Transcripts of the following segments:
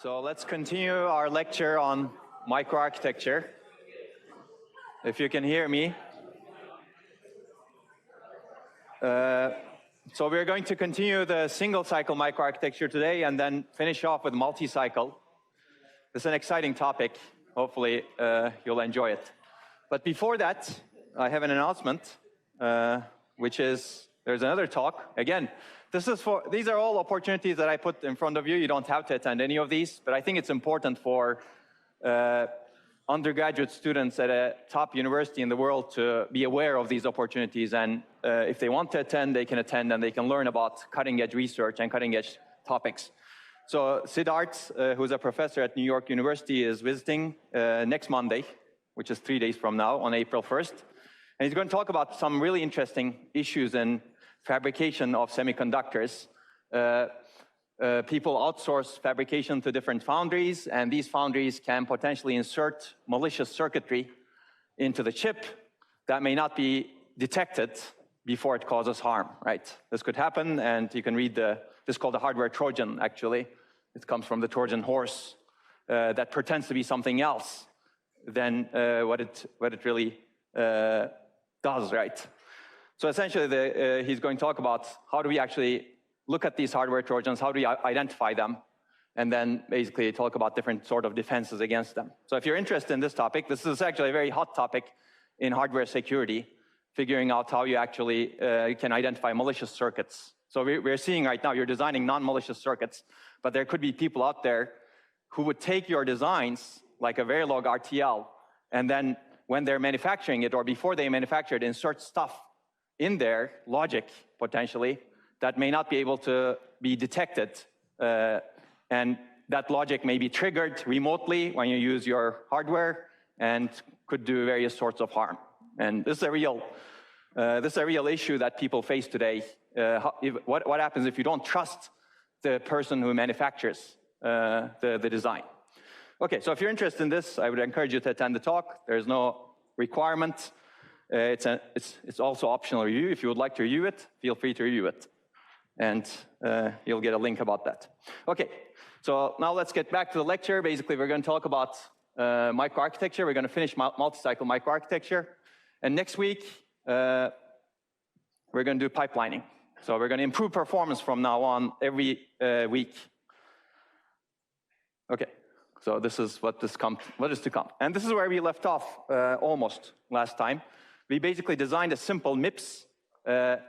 So let's continue our lecture on microarchitecture. If you can hear me. So we're going to continue the single-cycle microarchitecture today and then finish off with multi-cycle. It's an exciting topic. Hopefully you'll enjoy it. But before that, I have an announcement, which is there's another talk. Again, these are all opportunities that I put in front of you. You don't have to attend any of these, but I think it's important for undergraduate students at a top university in the world to be aware of these opportunities. And if they want to attend, they can attend and they can learn about cutting-edge research and cutting-edge topics. So Siddharth, who's a professor at New York University, is visiting next Monday, which is 3 days from now, on April 1st. And he's going to talk about some really interesting issues in fabrication of semiconductors. People outsource fabrication to different foundries, and these foundries can potentially insert malicious circuitry into the chip that may not be detected before it causes harm, right? This could happen, and you can read this is called the hardware Trojan, actually. It comes from the Trojan horse that pretends to be something else than what it really does, right? So essentially, he's going to talk about how do we actually look at these hardware Trojans, how do we identify them, and then basically talk about different sort of defenses against them. So if you're interested in this topic, this is actually a very hot topic in hardware security, figuring out how you actually can identify malicious circuits. So we're seeing right now, you're designing non-malicious circuits, but there could be people out there who would take your designs, like a Verilog RTL, and then when they're manufacturing it, or before they manufacture it, insert stuff in their logic, potentially, that may not be able to be detected. And that logic may be triggered remotely when you use your hardware and could do various sorts of harm. And this is a real issue that people face today. What happens if you don't trust the person who manufactures the design? Okay, so if you're interested in this, I would encourage you to attend the talk. There's no requirement. It's also optional review. If you would like to review it, feel free to review it. And you'll get a link about that. Okay, so now let's get back to the lecture. Basically, we're going to talk about microarchitecture. We're going to finish multi-cycle microarchitecture. And next week, we're going to do pipelining. So we're going to improve performance from now on every week. Okay, so this is what is to come. And this is where we left off almost last time. We basically designed a simple MIPS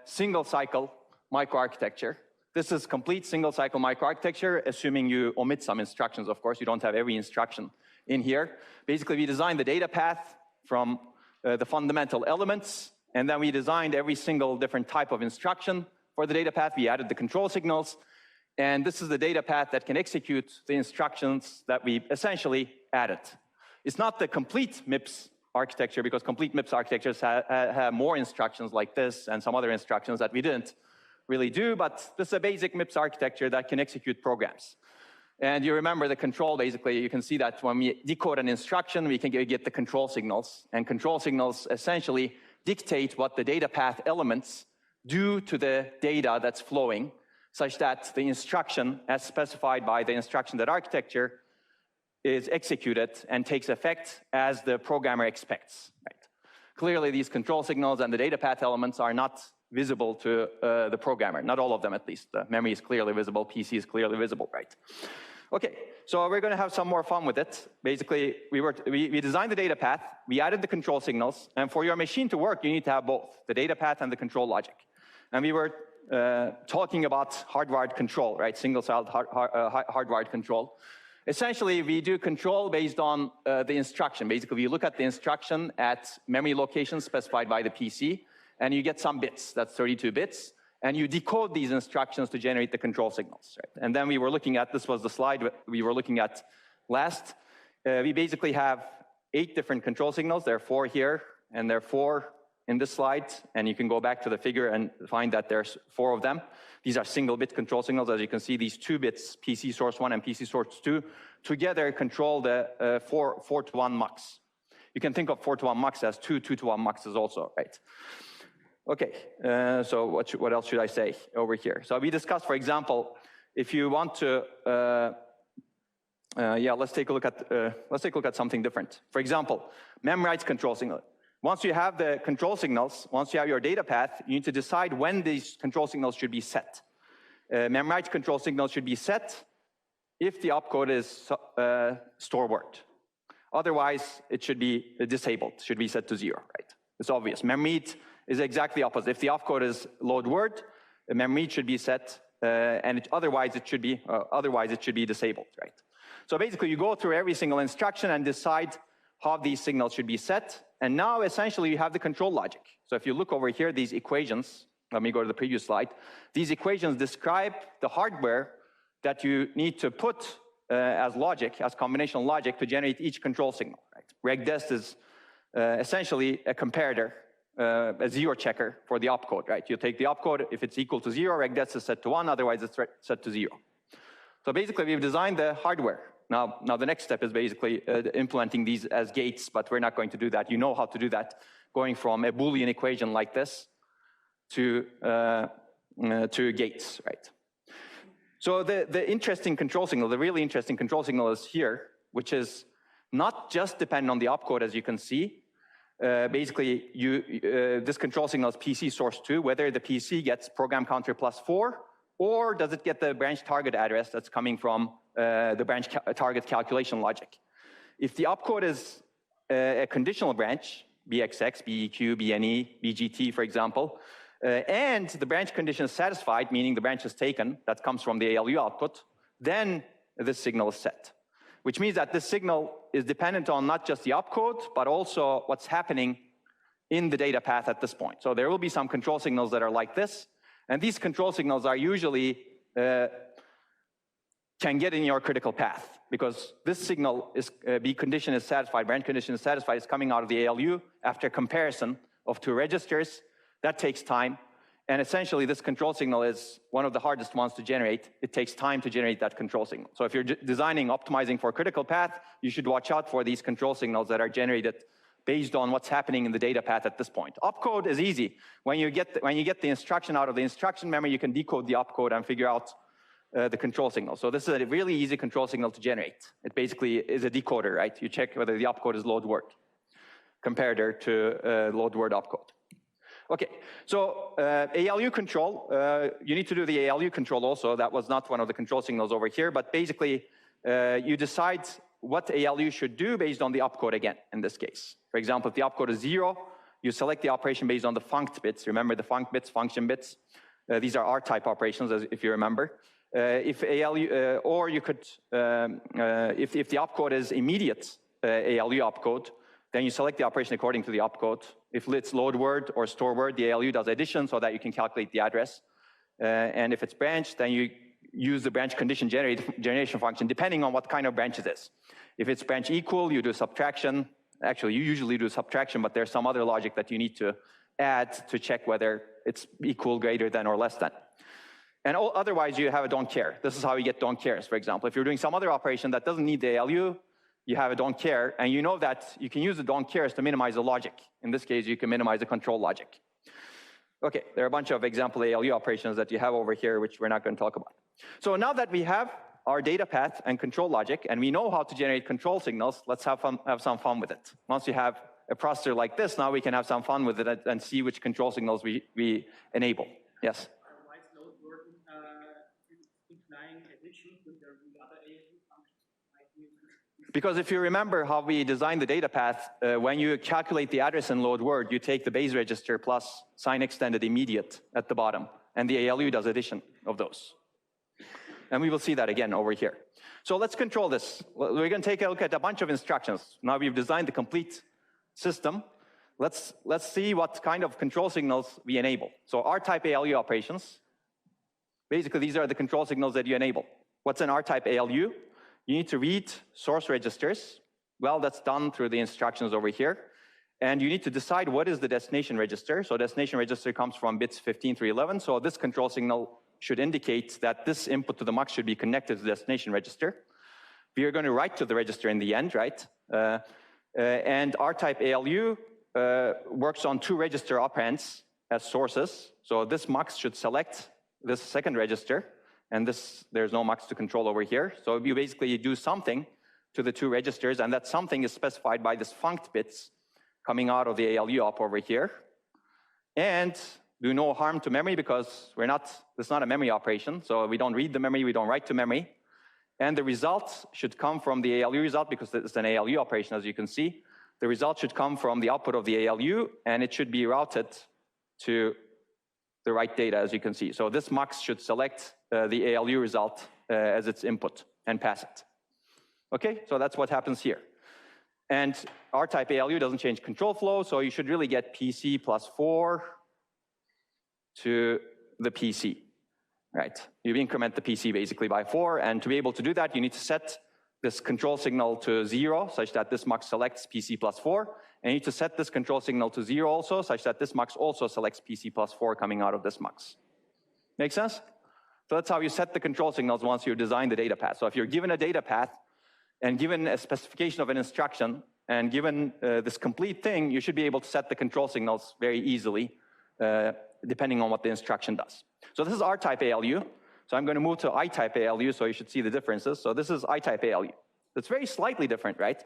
single-cycle microarchitecture. This is complete single-cycle microarchitecture, assuming you omit some instructions, of course. You don't have every instruction in here. Basically, we designed the data path from the fundamental elements, and then we designed every single different type of instruction for the data path. We added the control signals, and this is the data path that can execute the instructions that we essentially added. It's not the complete MIPS architecture, because complete MIPS architectures have more instructions like this and some other instructions that we didn't really do, but this is a basic MIPS architecture that can execute programs. And you remember the control, basically, you can see that when we decode an instruction, we can get the control signals. And control signals essentially dictate what the data path elements do to the data that's flowing, such that the instruction, as specified by the instruction.that architecture, is executed and takes effect as the programmer expects. Right? Clearly, these control signals and the data path elements are not visible to the programmer. Not all of them, at least. The memory is clearly visible, PC is clearly visible, right? Okay, so we're going to have some more fun with it. Basically, we designed the data path, we added the control signals, and for your machine to work, you need to have both, the data path and the control logic. And we were talking about hardwired control, right? Single-celled hardwired control. Essentially, we do control based on the instruction. Basically, we look at the instruction at memory locations specified by the PC, and you get some bits, that's 32 bits, and you decode these instructions to generate the control signals, right? And then we were looking at, this was the slide we were looking at last. We basically have 8 different control signals. There are 4 here, and there are 4 in this slide, and you can go back to the figure and find that there's 4 of them. These are single-bit control signals. As you can see, these 2 bits, PC source 1 and PC source 2, together control the 4-to-1 mux. You can think of 4-to-1 mux as 2-to-1 muxes also, right? Okay, so what else should I say over here? So we discussed, for example, if you want to let's take a look at something different. For example, mem-write's control signal. Once you have the control signals, once you have your data path, you need to decide when these control signals should be set. Mem-write control signals should be set if the opcode is store word. Otherwise, it should be disabled, should be set to 0, right? It's obvious. Mem-read is exactly opposite. If the opcode is load word, the mem-read should be set, and otherwise it should be disabled, right? So basically, you go through every single instruction and decide how these signals should be set. And now, essentially, you have the control logic. So if you look over here, these equations, let me go to the previous slide. These equations describe the hardware that you need to put as logic, as combinational logic, to generate each control signal, right? regdest is essentially a comparator, a zero checker for the opcode, right? You take the opcode, if it's equal to 0, regdest is set to 1, otherwise it's set to 0. So basically, we've designed the hardware. Now the next step is basically implementing these as gates, but we're not going to do that. You know how to do that, going from a Boolean equation like this to gates, right? So the interesting control signal, the really interesting control signal is here, which is not just dependent on the opcode, as you can see. Basically, this control signal is PC source 2, whether the PC gets program counter +4, or does it get the branch target address that's coming from the branch target calculation logic. If the opcode is a conditional branch, BXX, BEQ, BNE, BGT, for example, and the branch condition is satisfied, meaning the branch is taken, that comes from the ALU output, then this signal is set. Which means that this signal is dependent on not just the opcode, but also what's happening in the data path at this point. So there will be some control signals that are like this, and these control signals are usually can get in your critical path, because this signal is B condition is satisfied, branch condition is satisfied, is coming out of the ALU after comparison of 2 registers. That takes time, and essentially this control signal is one of the hardest ones to generate. It takes time to generate that control signal. So if you're designing, optimizing for a critical path, you should watch out for these control signals that are generated based on what's happening in the data path at this point. Opcode is easy. When you get the instruction out of the instruction memory, you can decode the opcode and figure out the control signal. So this is a really easy control signal to generate. It basically is a decoder, right? You check whether the opcode is load word, comparator to load word opcode. Okay, so ALU control, you need to do the ALU control also. That was not one of the control signals over here, but basically you decide what ALU should do based on the opcode again, in this case. For example, if the opcode is 0, you select the operation based on the funct bits. Remember the funct bits, function bits? These are R-type operations, if you remember. If ALU, or you could, if the opcode is immediate ALU opcode, then you select the operation according to the opcode. If it's load word or store word, the ALU does addition so that you can calculate the address. And if it's branch, then you use the branch condition generation function depending on what kind of branch it is. If it's branch equal, you do subtraction. Actually, you usually do subtraction, but there's some other logic that you need to add to check whether it's equal, greater than, or less than. And otherwise, you have a don't care. This is how you get don't cares, for example. If you're doing some other operation that doesn't need the ALU, you have a don't care, and you know that you can use the don't cares to minimize the logic. In this case, you can minimize the control logic. Okay, there are a bunch of example ALU operations that you have over here, which we're not going to talk about. So now that we have our data path and control logic, and we know how to generate control signals, let's have some fun with it. Once you have a processor like this, now we can have some fun with it and see which control signals we enable. Yes? Why is load word implying addition with the other ALU functions? Because if you remember how we designed the data path, when you calculate the address in load word, you take the base register plus sign extended immediate at the bottom, and the ALU does addition of those. And we will see that again over here. So let's control this. We're going to take a look at a bunch of instructions. Now we've designed the complete system. Let's see what kind of control signals we enable. So R-type ALU operations, basically these are the control signals that you enable. What's an R-type ALU? You need to read source registers. Well, that's done through the instructions over here. And you need to decide what is the destination register. So destination register comes from bits 15 through 11. So this control signal should indicate that this input to the mux should be connected to the destination register. We are going to write to the register in the end, right? And R-type ALU works on 2 register operands as sources. So this mux should select this second register, and there's no mux to control over here. So you basically do something to the two registers, and that something is specified by this funct bits coming out of the ALU op over here. And do no harm to memory because it's not a memory operation, so we don't read the memory, we don't write to memory. And the result should come from the ALU result because it's an ALU operation, as you can see. The result should come from the output of the ALU, and it should be routed to the right data, as you can see. So this mux should select the ALU result as its input and pass it. Okay, so that's what happens here. And R-type ALU doesn't change control flow, so you should really get PC plus 4 to the PC, right? You increment the PC basically by 4, and to be able to do that, you need to set this control signal to 0, such that this mux selects PC plus 4, and you need to set this control signal to 0 also, such that this mux also selects PC plus 4 coming out of this mux. Make sense? So that's how you set the control signals once you design the data path. So if you're given a data path, and given a specification of an instruction, and given this complete thing, you should be able to set the control signals very easily, depending on what the instruction does. So this is R-type ALU. So I'm going to move to I-type ALU, so you should see the differences. So this is I-type ALU. It's very slightly different, right?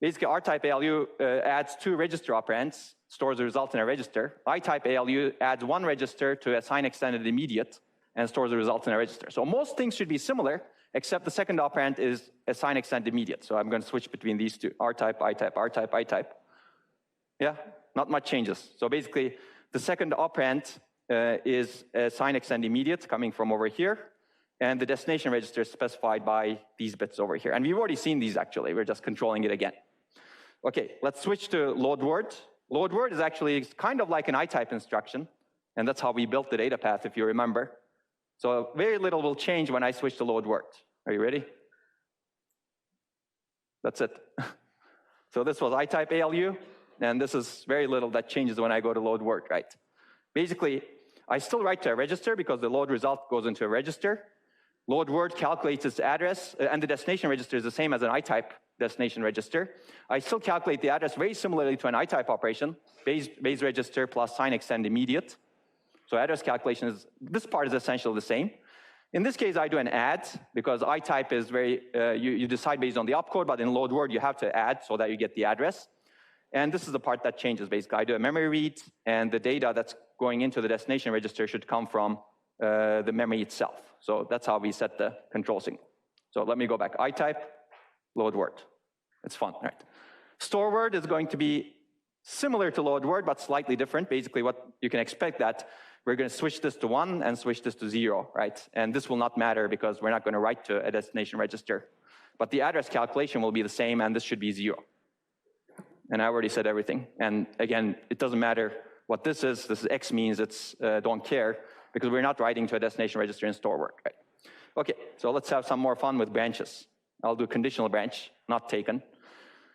Basically, R-type ALU adds 2 register operands, stores the result in a register. I-type ALU adds 1 register to assign extended immediate, and stores the result in a register. So most things should be similar, except the second operand is assign extended immediate. So I'm going to switch between these two, R-type, I-type, R-type, I-type. Yeah, not much changes. So basically, the second operand is assign extend immediate coming from over here, and the destination register is specified by these bits over here. And we've already seen these actually, we're just controlling it again. Okay, let's switch to load word. Load word is actually kind of like an I-type instruction, and that's how we built the data path, if you remember. So very little will change when I switch to load word. Are you ready? That's it. So this was I-type ALU, and this is very little that changes when I go to load word, right? Basically, I still write to a register because the load result goes into a register. Load word calculates its address, and the destination register is the same as an I-type destination register. I still calculate the address very similarly to an I-type operation, base register plus sign extend immediate. So address calculation this part is essentially the same. In this case, I do an add, because I-type is you decide based on the opcode, but in load word, you have to add so that you get the address. And this is the part that changes, basically. I do a memory read, and the data that's going into the destination register should come from the memory itself. So that's how we set the control signal. So let me go back. I-type, load word. It's fun, right? Store word is going to be similar to load word, but slightly different. Basically, what you can expect that we're going to switch this to 1 and switch this to 0, right? And this will not matter because we're not going to write to a destination register. But the address calculation will be the same, and this should be 0. And I already said everything. And again, it doesn't matter what this is. This is X means it's don't care, because we're not writing to a destination register in store word, right? Okay, so let's have some more fun with branches. I'll do conditional branch, not taken.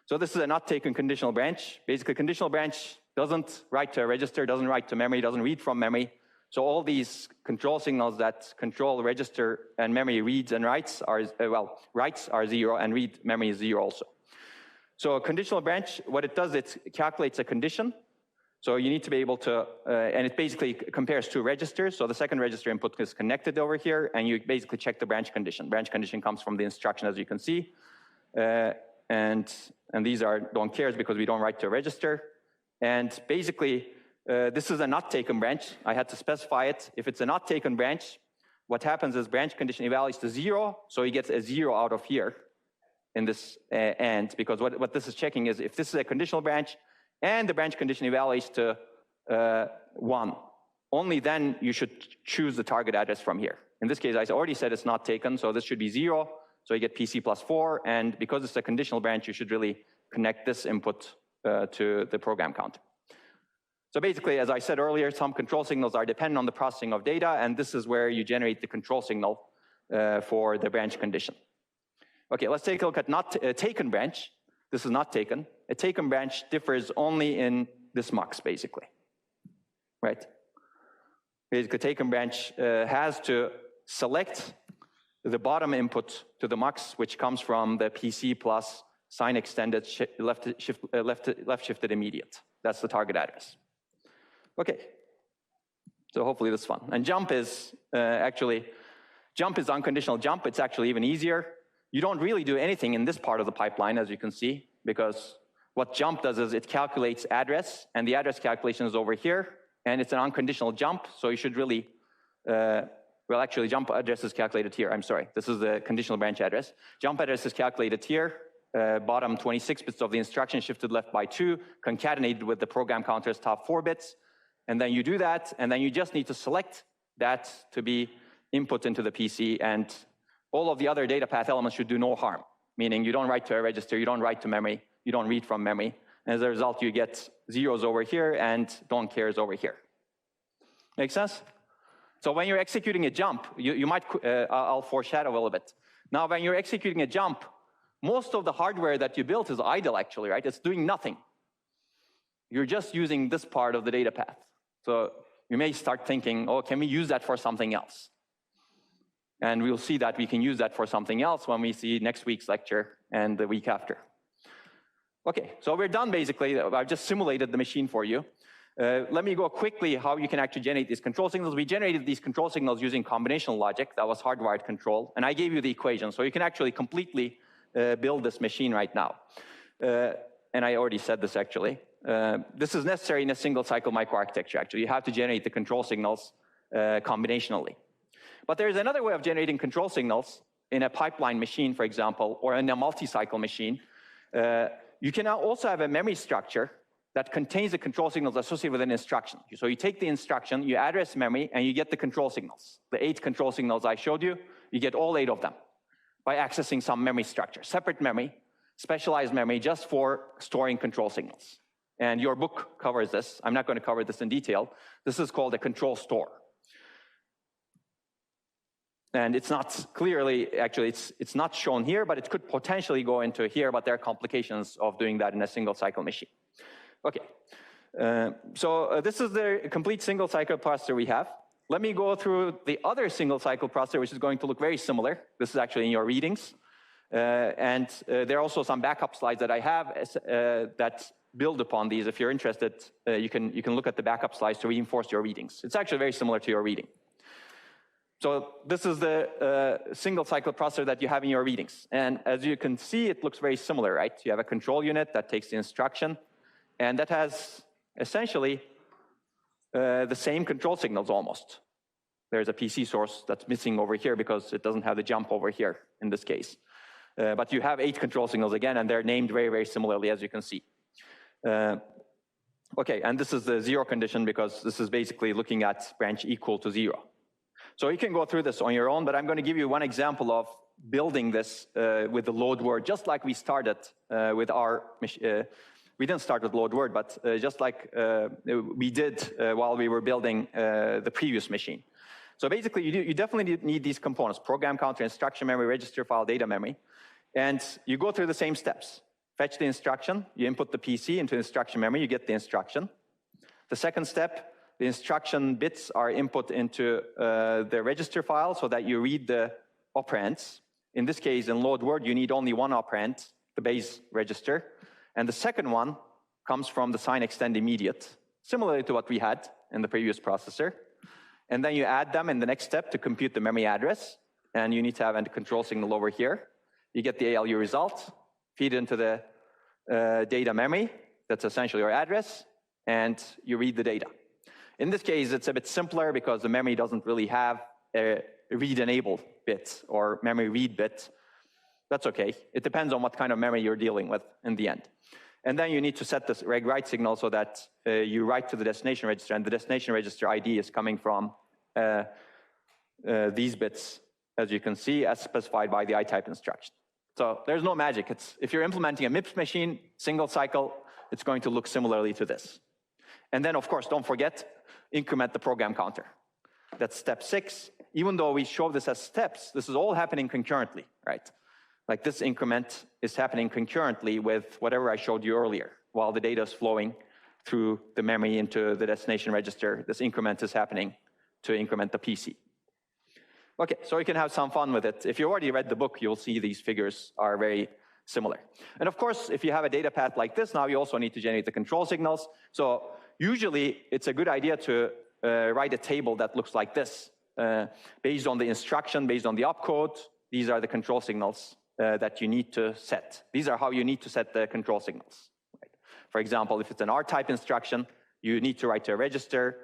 So this is a not taken conditional branch. Basically, conditional branch doesn't write to a register, doesn't write to memory, doesn't read from memory. So all these control signals that control register and memory reads and writes are, writes are 0 and read memory is 0 also. So a conditional branch, what it does, it calculates a condition. So you need to be able to, and it basically compares two registers. So the second register input is connected over here, and you basically check the branch condition. Branch condition comes from the instruction, as you can see. And these don't cares because we don't write to a register. And basically, this is a not taken branch. I had to specify it. If it's a not taken branch, what happens is branch condition evaluates to 0, so he gets a 0 out of here in this AND, because what this is checking is if this is a conditional branch and the branch condition evaluates to 1, only then you should choose the target address from here. In this case, I already said it's not taken, so this should be 0, so you get PC plus 4, and because it's a conditional branch, you should really connect this input to the program counter. So basically, as I said earlier, some control signals are dependent on the processing of data, and this is where you generate the control signal for the branch condition. Okay, let's take a look at not taken branch. This is not taken. A taken branch differs only in this mux, basically, right? Basically, taken branch has to select the bottom input to the mux, which comes from the PC plus sign extended left shifted immediate. That's the target address. Okay, so hopefully this is fun. And jump is jump is unconditional jump. It's actually even easier. you don't really do anything in this part of the pipeline, as you can see, because what jump does is it calculates address, and the address calculation is over here, and it's an unconditional jump, so you should really, well, actually, jump address is calculated here. I'm sorry. This is the conditional branch address. Jump address is calculated here. Bottom 26 bits of the instruction shifted left by 2, concatenated with the program counter's top 4 bits. And then you do that, and then you just need to select that to be input into the PC, and all of the other data path elements should do no harm, meaning you don't write to a register, you don't write to memory, you don't read from memory. And as a result, you get zeros over here and don't cares over here. Make sense? So when you're executing a jump, you might, I'll foreshadow a little bit. Now, when you're executing a jump, most of the hardware that you built is idle, actually, right? It's doing nothing. You're just using this part of the data path. So you may start thinking, oh, can we use that for something else? And we'll see that we can use that for something else when we see next week's lecture and the week after. Okay, so we're done, basically. I've just simulated the machine for you. Let me go quickly how you can actually generate these control signals. We generated these control signals using combinational logic. That was hardwired control. And I gave you the equation. So you can actually completely build this machine right now. And I already said this, actually. This is necessary in a single-cycle microarchitecture, actually. You have to generate the control signals combinationally. But there's another way of generating control signals in a pipeline machine, for example, or in a multi-cycle machine. You can also have a memory structure that contains the control signals associated with an instruction. So you take the instruction, you address memory, and you get the control signals. The 8 control signals I showed you, you get all 8 of them by accessing some memory structure. Separate memory, specialized memory, just for storing control signals. And your book covers this. I'm not going to cover this in detail. This is called a control store. And it's not clearly, actually, it's not shown here, but it could potentially go into here, but there are complications of doing that in a single-cycle machine. Okay, so this is the complete single-cycle processor we have. Let me go through the other single-cycle processor, which is going to look very similar. This is actually in your readings. And there are also some backup slides that I have that build upon these. If you're interested, you can look at the backup slides to reinforce your readings. It's actually very similar to your reading. So this is the single-cycle processor that you have in your readings. And as you can see, it looks very similar, right? You have a control unit that takes the instruction, and that has essentially the same control signals almost. There's a PC source that's missing over here because it doesn't have the jump over here in this case. But you have 8 control signals again, and they're named very, very similarly, as you can see. Okay, and this is the 0 condition because this is basically looking at branch equal to 0. So you can go through this on your own, but I'm going to give you one example of building this with the load word, just like we started with our we didn't start with load word, but just like we did while we were building the previous machine. So basically, you definitely need these components: program counter, instruction memory, register file, data memory. And you go through the same steps. Fetch the instruction, you input the PC into instruction memory, you get the instruction. The second step, the instruction bits are input into the register file so that you read the operands. In this case, in load word, you need only one operand, the base register. And the second one comes from the sign extend immediate, similarly to what we had in the previous processor. And then you add them in the next step to compute the memory address. And you need to have a control signal over here. You get the ALU result, feed it into the data memory. That's essentially your address. And you read the data. In this case, it's a bit simpler because the memory doesn't really have a read-enable bit or memory read bit. That's okay. It depends on what kind of memory you're dealing with in the end. And then you need to set this reg-write signal so that you write to the destination register, and the destination register ID is coming from these bits, as you can see, as specified by the itype instruction. So there's no magic. If you're implementing a MIPS machine, single cycle, it's going to look similarly to this. And then, of course, don't forget, increment the program counter. That's step 6. Even though we show this as steps, this is all happening concurrently, right? Like this increment is happening concurrently with whatever I showed you earlier. While the data is flowing through the memory into the destination register, this increment is happening to increment the PC. Okay, so you can have some fun with it. If you already read the book, you'll see these figures are very similar. And of course, if you have a data path like this, now you also need to generate the control signals. So usually, it's a good idea to write a table that looks like this. Based on the instruction, based on the opcode, these are the control signals that you need to set. These are how you need to set the control signals. Right? For example, if it's an R-type instruction, you need to write to a register,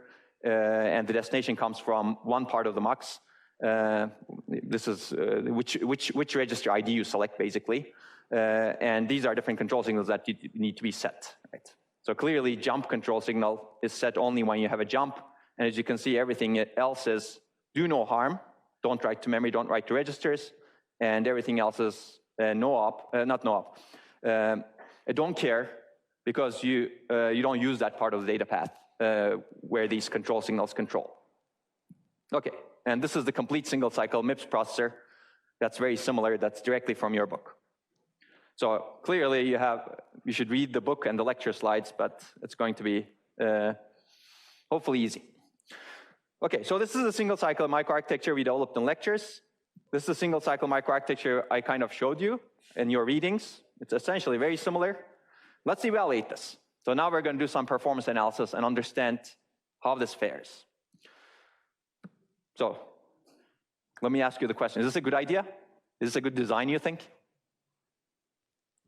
and the destination comes from one part of the mux. This is which register ID you select, basically. And these are different control signals that need to be set. Right? So clearly, jump control signal is set only when you have a jump. And as you can see, everything else is do no harm. Don't write to memory, don't write to registers. And everything else is not no-op. Don't care, because you don't use that part of the data path where these control signals control. Okay, and this is the complete single cycle MIPS processor. That's very similar. That's directly from your book. So clearly you should read the book and the lecture slides, but it's going to be hopefully easy. Okay, so this is a single cycle microarchitecture we developed in lectures. This is a single cycle microarchitecture I kind of showed you in your readings. It's essentially very similar. Let's evaluate this. So now we're going to do some performance analysis and understand how this fares. So let me ask you the question. Is this a good idea? Is this a good design, you think?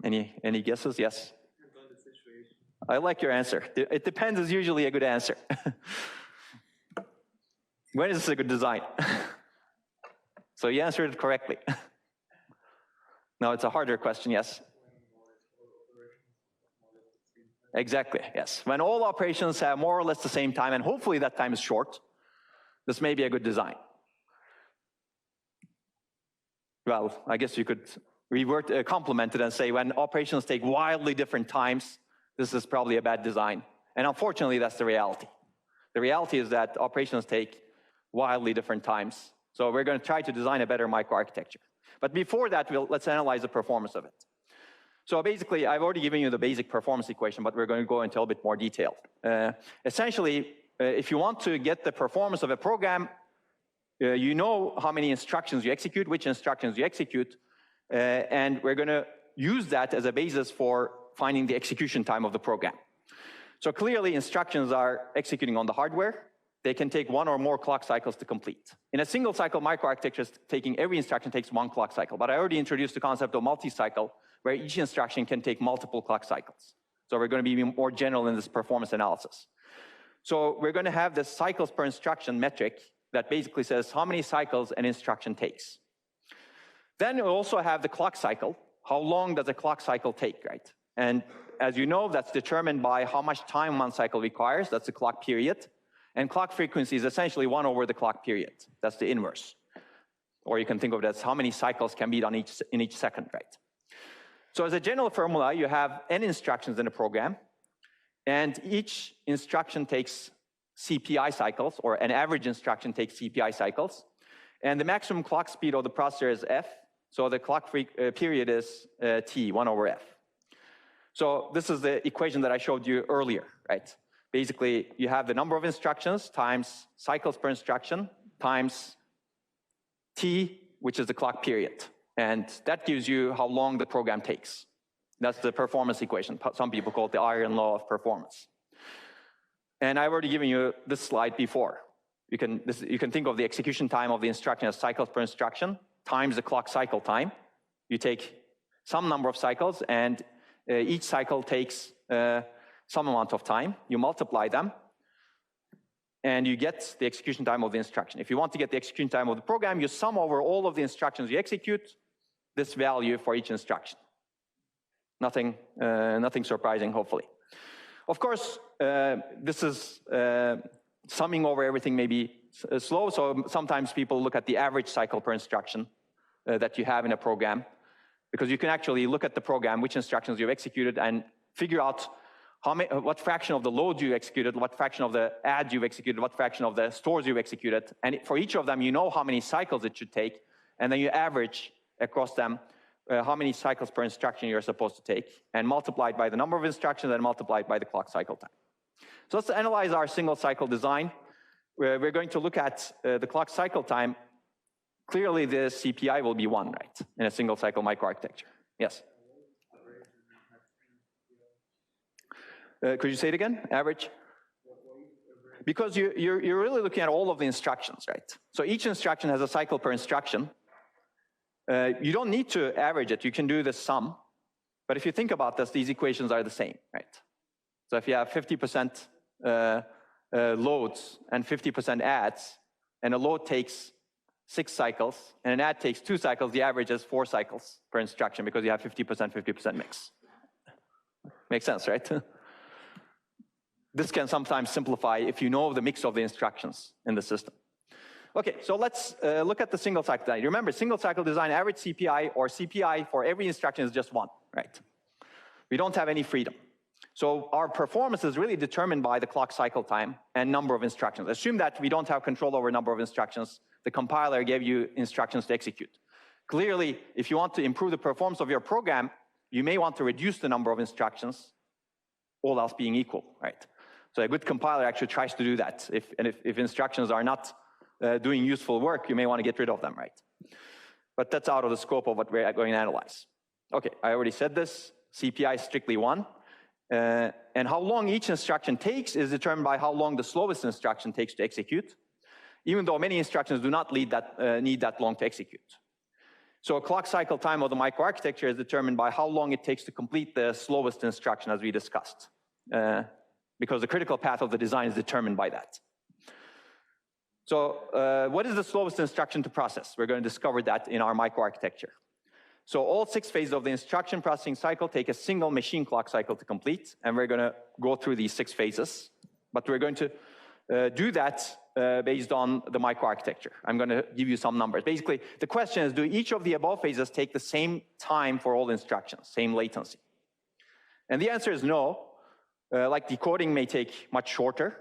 Any guesses? Yes? I like your answer. It depends is usually a good answer. When is this a good design? So you answered it correctly. No, it's a harder question, yes. Exactly, yes. When all operations have more or less the same time, and hopefully that time is short, this may be a good design. Well, I guess you could complement it and say when operations take wildly different times, this is probably a bad design. And unfortunately, that's the reality. The reality is that operations take wildly different times. So we're going to try to design a better microarchitecture. But before that, let's analyze the performance of it. So basically, I've already given you the basic performance equation, but we're going to go into a bit more detail. Essentially, if you want to get the performance of a program, you know how many instructions you execute, which instructions you execute, and we're going to use that as a basis for finding the execution time of the program. So clearly, instructions are executing on the hardware. They can take one or more clock cycles to complete. In a single cycle microarchitecture, taking every instruction takes one clock cycle. But I already introduced the concept of multi-cycle, where each instruction can take multiple clock cycles. So we're going to be more general in this performance analysis. So we're going to have this cycles per instruction metric that basically says how many cycles an instruction takes. Then we also have the clock cycle. How long does a clock cycle take, right? And as you know, that's determined by how much time one cycle requires. That's the clock period. And clock frequency is essentially 1 over the clock period. That's the inverse. Or you can think of it as how many cycles can be done in each second, right? So as a general formula, you have n instructions in a program, and each instruction takes CPI cycles, or an average instruction takes CPI cycles. And the maximum clock speed of the processor is f, so the clock period is t, 1 over f. So this is the equation that I showed you earlier, right? Basically, you have the number of instructions times cycles per instruction times t, which is the clock period. And that gives you how long the program takes. That's the performance equation. Some people call it the iron law of performance. And I've already given you this slide before. You can think of the execution time of the instruction as cycles per instruction times the clock cycle time. You take some number of cycles, and each cycle takes some amount of time. You multiply them, and you get the execution time of the instruction. If you want to get the execution time of the program, you sum over all of the instructions you execute, this value for each instruction. Nothing surprising, hopefully. Of course, this is summing over everything may be slow, so sometimes people look at the average cycle per instruction that you have in a program, because you can actually look at the program, which instructions you've executed, and figure out what fraction of the load you executed, what fraction of the adds you've executed, what fraction of the stores you've executed. And for each of them, you know how many cycles it should take, and then you average across them how many cycles per instruction you're supposed to take, and multiply it by the number of instructions, and multiply it by the clock cycle time. So let's analyze our single cycle design. We're going to look at the clock cycle time. Clearly, the CPI will be 1, right, in a single cycle microarchitecture. Yes? Could you say it again? Average? Because you're really looking at all of the instructions, right? So each instruction has a cycle per instruction. You don't need to average it. You can do the sum. But if you think about this, these equations are the same, right? So if you have 50% loads and 50% adds, and a load takes 6 cycles, and an add takes 2 cycles, the average is 4 cycles per instruction because you have 50% mix. Makes sense, right? This can sometimes simplify if you know the mix of the instructions in the system. Okay, so let's look at the single cycle design. Remember, single cycle design, average CPI or CPI for every instruction is just 1, right? We don't have any freedom. So our performance is really determined by the clock cycle time and number of instructions. Assume that we don't have control over number of instructions. The compiler gave you instructions to execute. Clearly, if you want to improve the performance of your program, you may want to reduce the number of instructions, all else being equal, right? So a good compiler actually tries to do that. If instructions are not doing useful work, you may want to get rid of them, right? But that's out of the scope of what we're going to analyze. Okay, I already said this. CPI is strictly 1. And how long each instruction takes is determined by how long the slowest instruction takes to execute, even though many instructions do not need that long to execute. So a clock cycle time of the microarchitecture is determined by how long it takes to complete the slowest instruction, as we discussed, because the critical path of the design is determined by that. So what is the slowest instruction to process? We're going to discover that in our microarchitecture. So all 6 phases of the instruction processing cycle take a single machine clock cycle to complete, and we're going to go through these 6 phases. But we're going to do that based on the microarchitecture. I'm going to give you some numbers. Basically, the question is, do each of the above phases take the same time for all instructions, same latency? And the answer is no. Like decoding may take much shorter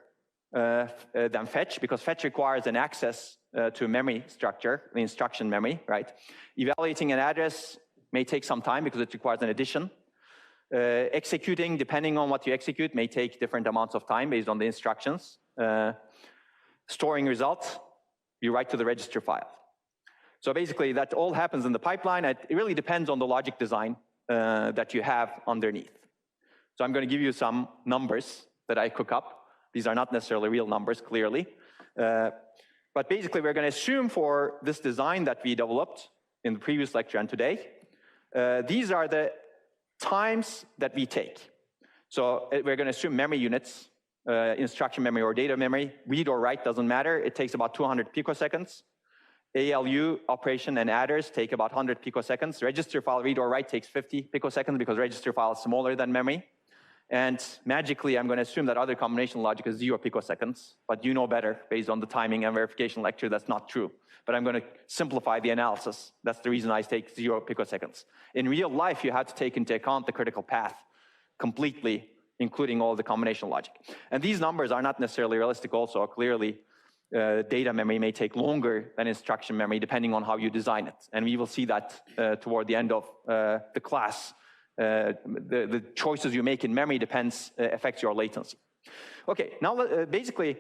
than fetch, because fetch requires an access to memory structure, the instruction memory, right? Evaluating an address may take some time because it requires an addition. Executing, depending on what you execute, may take different amounts of time based on the instructions. Storing results, you write to the register file. So basically, that all happens in the pipeline. It really depends on the logic design that you have underneath. So I'm going to give you some numbers that I cook up. These are not necessarily real numbers, clearly. But basically, we're going to assume for this design that we developed in the previous lecture and today, these are the times that we take. So we're going to assume memory units, instruction memory or data memory, read or write, doesn't matter. It takes about 200 picoseconds. ALU operation and adders take about 100 picoseconds. Register file read or write takes 50 picoseconds because register file is smaller than memory. And magically, I'm going to assume that other combination logic is 0 picoseconds, but you know better based on the timing and verification lecture, that's not true. But I'm going to simplify the analysis. That's the reason I take 0 picoseconds. In real life, you have to take into account the critical path completely, including all the combination logic. And these numbers are not necessarily realistic also. Clearly, data memory may take longer than instruction memory, depending on how you design it. And we will see that toward the end of the class. The choices you make in memory affects your latency. Okay, now basically,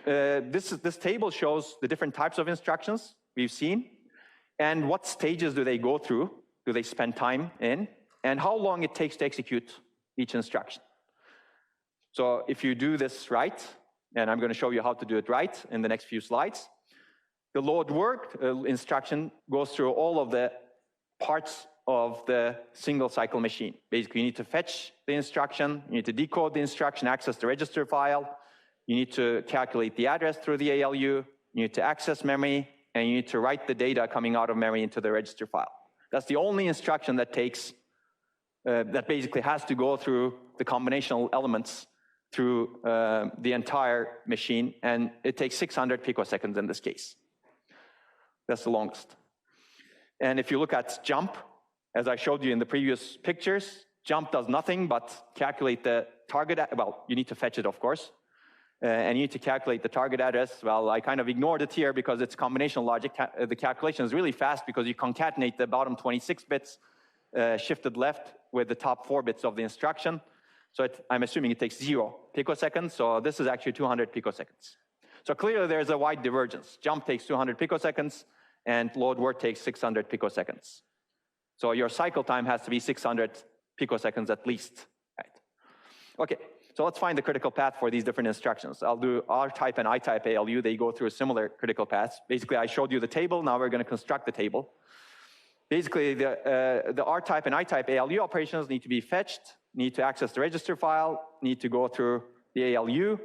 this table shows the different types of instructions we've seen, and what stages do they go through, do they spend time in, and how long it takes to execute each instruction. So if you do this right, and I'm going to show you how to do it right in the next few slides, the load work instruction goes through all of the parts of the single cycle machine. Basically, you need to fetch the instruction, you need to decode the instruction, access the register file, you need to calculate the address through the ALU, you need to access memory, and you need to write the data coming out of memory into the register file. That's the only instruction that takes, that basically has to go through the combinational elements through the entire machine, and it takes 600 picoseconds in this case. That's the longest. And if you look at jump, as I showed you in the previous pictures, jump does nothing but calculate the target, well, you need to fetch it, of course, and you need to calculate the target address. Well, I kind of ignored it here because it's combinational logic. The calculation is really fast because you concatenate the bottom 26 bits shifted left with the top 4 bits of the instruction. So I'm assuming it takes 0 picoseconds, so this is actually 200 picoseconds. So clearly there's a wide divergence. Jump takes 200 picoseconds, and load work takes 600 picoseconds. So your cycle time has to be 600 picoseconds at least. Right. Okay, so let's find the critical path for these different instructions. I'll do R-type and I-type ALU. They go through similar critical paths. Basically, I showed you the table. Now we're going to construct the table. basically the R-type and I-type ALU operations need to be fetched, need to access the register file, need to go through the ALU.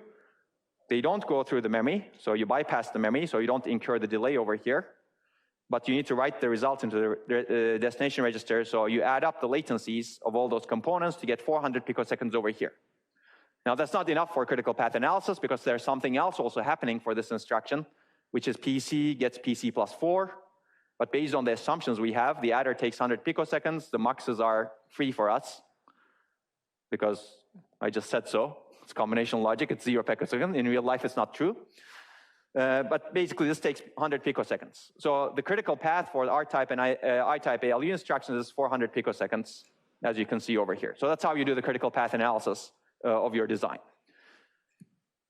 They don't go through the memory, so you bypass the memory, so you don't incur the delay over here. But you need to write the result into the destination register, so you add up the latencies of all those components to get 400 picoseconds over here. Now that's not enough for critical path analysis because there's something else also happening for this instruction, which is PC gets PC plus 4. But based on the assumptions we have, the adder takes 100 picoseconds, the muxes are free for us, because I just said so. It's combinational logic, it's 0 picoseconds. In real life, it's not true. But basically, this takes 100 picoseconds. So the critical path for the R-type and I-type ALU instructions is 400 picoseconds, as you can see over here. So that's how you do the critical path analysis of your design.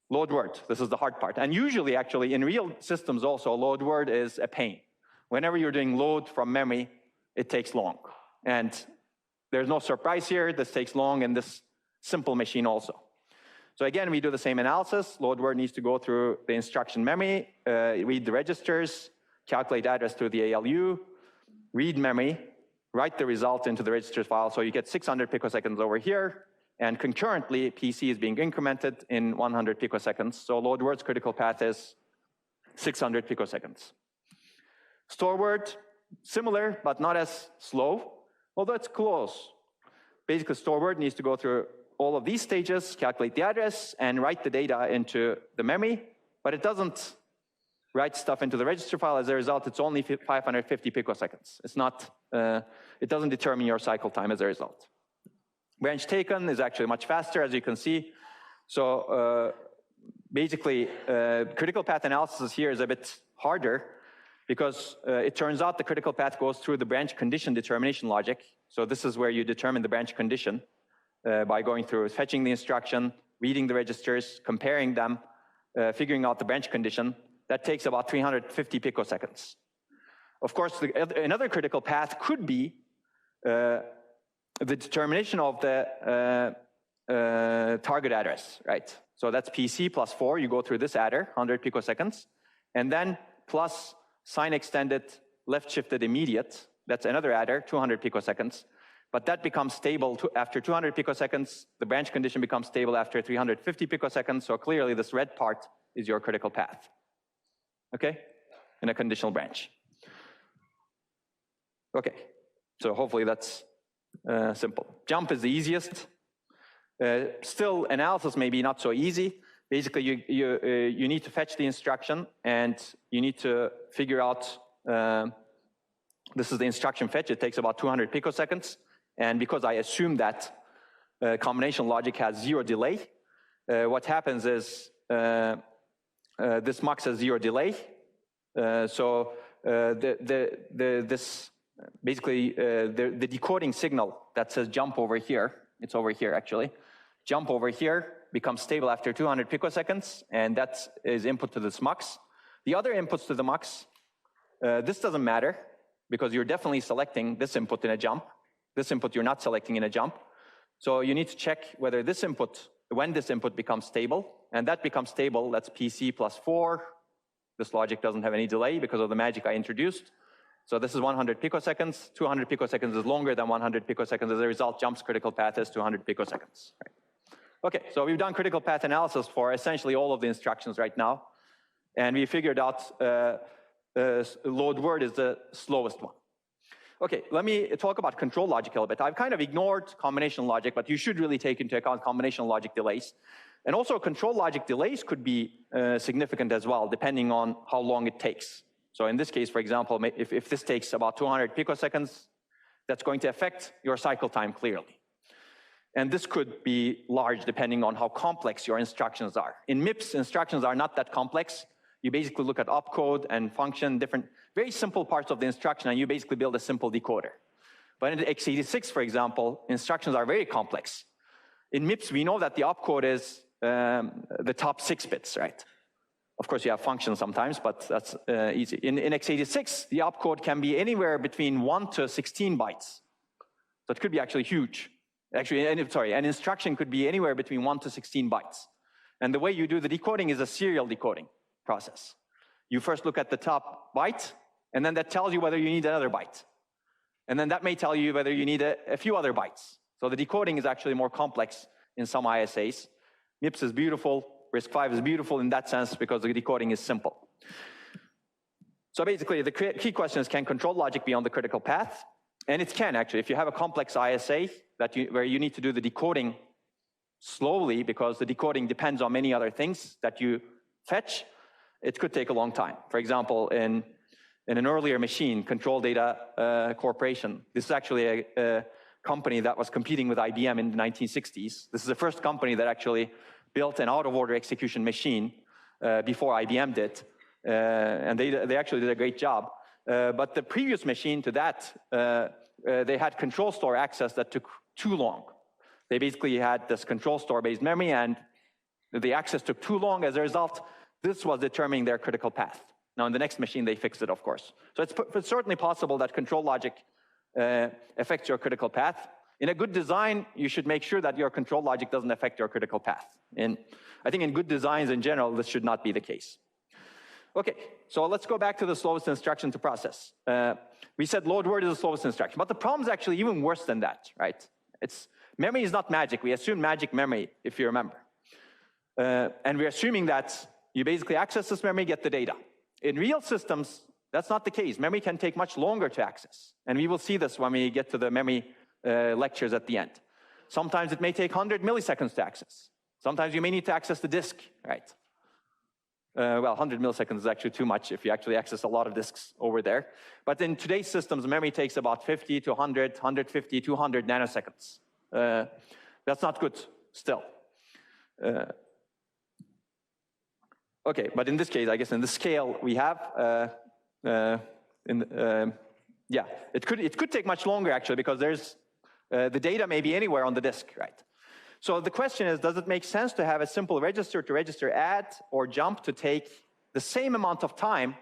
Load word, this is the hard part. And usually, actually, in real systems also, load word is a pain. Whenever you're doing load from memory, it takes long. And there's no surprise here, this takes long in this simple machine also. So again, we do the same analysis. Load word needs to go through the instruction memory, read the registers, calculate address through the ALU, read memory, write the result into the registers file, so you get 600 picoseconds over here, and concurrently, PC is being incremented in 100 picoseconds. So load word's critical path is 600 picoseconds. Store word, similar, but not as slow, although it's close. Basically, store word needs to go through all of these stages, calculate the address, and write the data into the memory, but it doesn't write stuff into the register file. As a result, it's only 550 picoseconds. It's not, it doesn't determine your cycle time as a result. Branch taken is actually much faster, as you can see. So basically, critical path analysis here is a bit harder because it turns out the critical path goes through the branch condition determination logic. So this is where you determine the branch condition by going through fetching the instruction, reading the registers, comparing them, figuring out the branch condition. That takes about 350 picoseconds. Of course, another critical path could be the determination of the target address, right? So that's PC plus 4, you go through this adder, 100 picoseconds, and then plus sign extended, left shifted immediate, that's another adder, 200 picoseconds. But that becomes stable after 200 picoseconds. The branch condition becomes stable after 350 picoseconds. So clearly, this red part is your critical path, okay, in a conditional branch. Okay, so hopefully that's simple. Jump is the easiest. Still, analysis may be not so easy. Basically, you need to fetch the instruction, and you need to figure out, this is the instruction fetch. It takes about 200 picoseconds. And because I assume that combination logic has 0 delay, what happens is this mux has 0 delay. So this basically the decoding signal that says jump over here, it's over here actually, jump over here becomes stable after 200 picoseconds, and that is input to this mux. The other inputs to the mux, this doesn't matter because you're definitely selecting this input in a jump. This input you're not selecting in a jump. So you need to check whether this input, when this input becomes stable, and that becomes stable, that's PC plus 4. This logic doesn't have any delay because of the magic I introduced. So this is 100 picoseconds. 200 picoseconds is longer than 100 picoseconds. As a result, jump's critical path is 200 picoseconds. Right. Okay, so we've done critical path analysis for essentially all of the instructions right now. And we figured out load word is the slowest one. Okay, let me talk about control logic a little bit. I've kind of ignored combination logic, but you should really take into account combination logic delays. And also control logic delays could be significant as well, depending on how long it takes. So in this case, for example, if this takes about 200 picoseconds, that's going to affect your cycle time clearly. And this could be large depending on how complex your instructions are. In MIPS, instructions are not that complex. You basically look at opcode and function, different, very simple parts of the instruction, and you basically build a simple decoder. But in the x86, for example, instructions are very complex. In MIPS, we know that the opcode is the top 6 bits, right? Of course, you have functions sometimes, but that's easy. In x86, the opcode can be anywhere between 1 to 16 bytes. So it could be actually huge. Actually, an instruction could be anywhere between 1 to 16 bytes. And the way you do the decoding is a serial decoding process. You first look at the top byte, and then that tells you whether you need another byte. And then that may tell you whether you need a few other bytes. So the decoding is actually more complex in some ISAs. MIPS is beautiful, RISC-V is beautiful in that sense because the decoding is simple. So basically, the key question is, can control logic be on the critical path? And it can, actually. If you have a complex ISA where you need to do the decoding slowly because the decoding depends on many other things that you fetch, it could take a long time. For example, in an earlier machine, Control Data Corporation, this is actually a company that was competing with IBM in the 1960s. This is the first company that actually built an out-of-order execution machine before IBM did. And they actually did a great job. But the previous machine to that, they had control store access that took too long. They basically had this control store-based memory, and the access took too long. As a result, this was determining their critical path. Now, in the next machine, they fixed it, of course. So it's certainly possible that control logic affects your critical path. In a good design, you should make sure that your control logic doesn't affect your critical path. And I think in good designs in general, this should not be the case. Okay, so let's go back to the slowest instruction to process. We said load word is the slowest instruction, but the problem is actually even worse than that, right? Memory is not magic. We assume magic memory, if you remember. And we're assuming that you basically access this memory, get the data. In real systems, that's not the case. Memory can take much longer to access. And we will see this when we get to the memory lectures at the end. Sometimes it may take 100 milliseconds to access. Sometimes you may need to access the disk, right? Well, 100 milliseconds is actually too much if you actually access a lot of disks over there. But in today's systems, memory takes about 50 to 100, 150, 200 nanoseconds. That's not good still. Okay, but in this case, I guess in the scale we have, yeah, it could take much longer actually because the data may be anywhere on the disk, right? So the question is, does it make sense to have a simple register-to-register add or jump to take the same amount of time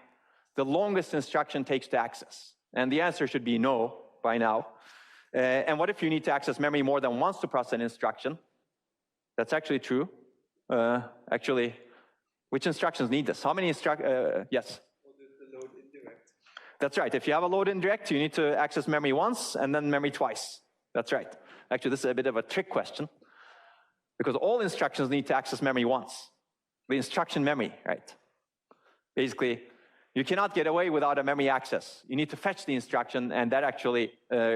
the longest instruction takes to access? And the answer should be no by now. And what if you need to access memory more than once to process an instruction? That's actually true. Actually, which instructions need this? How many instructions? Yes? The load indirect. That's right. If you have a load indirect, you need to access memory once and then memory twice. That's right. Actually, this is a bit of a trick question because all instructions need to access memory once. The instruction memory, right? Basically, you cannot get away without a memory access. You need to fetch the instruction, and that actually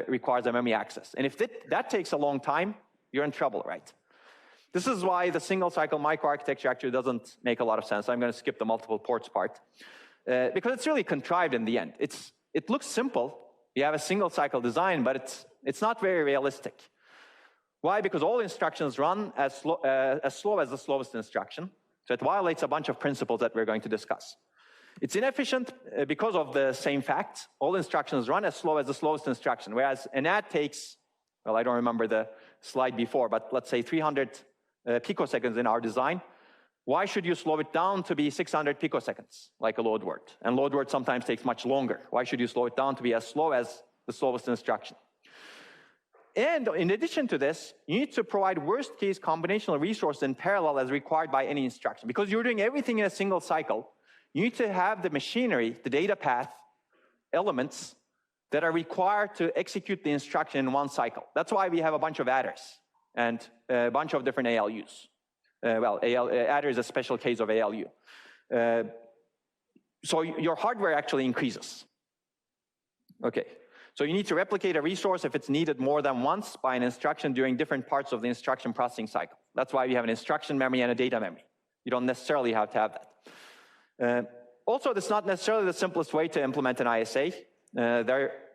requires a memory access. And if that takes a long time, you're in trouble, right? This is why the single-cycle microarchitecture actually doesn't make a lot of sense. I'm going to skip the multiple ports part. Because it's really contrived in the end. It looks simple. You have a single-cycle design, but it's not very realistic. Why? Because all instructions run as slow as the slowest instruction. So it violates a bunch of principles that we're going to discuss. It's inefficient because of the same fact. All instructions run as slow as the slowest instruction, whereas an add takes, well, I don't remember the slide before, but let's say 300 picoseconds in our design. Why should you slow it down to be 600 picoseconds, like a load word? And load word sometimes takes much longer. Why should you slow it down to be as slow as the slowest instruction? And in addition to this, you need to provide worst-case combinational resource in parallel as required by any instruction. Because you're doing everything in a single cycle, you need to have the machinery, the data path elements that are required to execute the instruction in one cycle. That's why we have a bunch of adders and a bunch of different ALUs. Adder is a special case of ALU. So your hardware actually increases. Okay. So you need to replicate a resource if it's needed more than once by an instruction during different parts of the instruction processing cycle. That's why we have an instruction memory and a data memory. You don't necessarily have to have that. Also, that's not necessarily the simplest way to implement an ISA.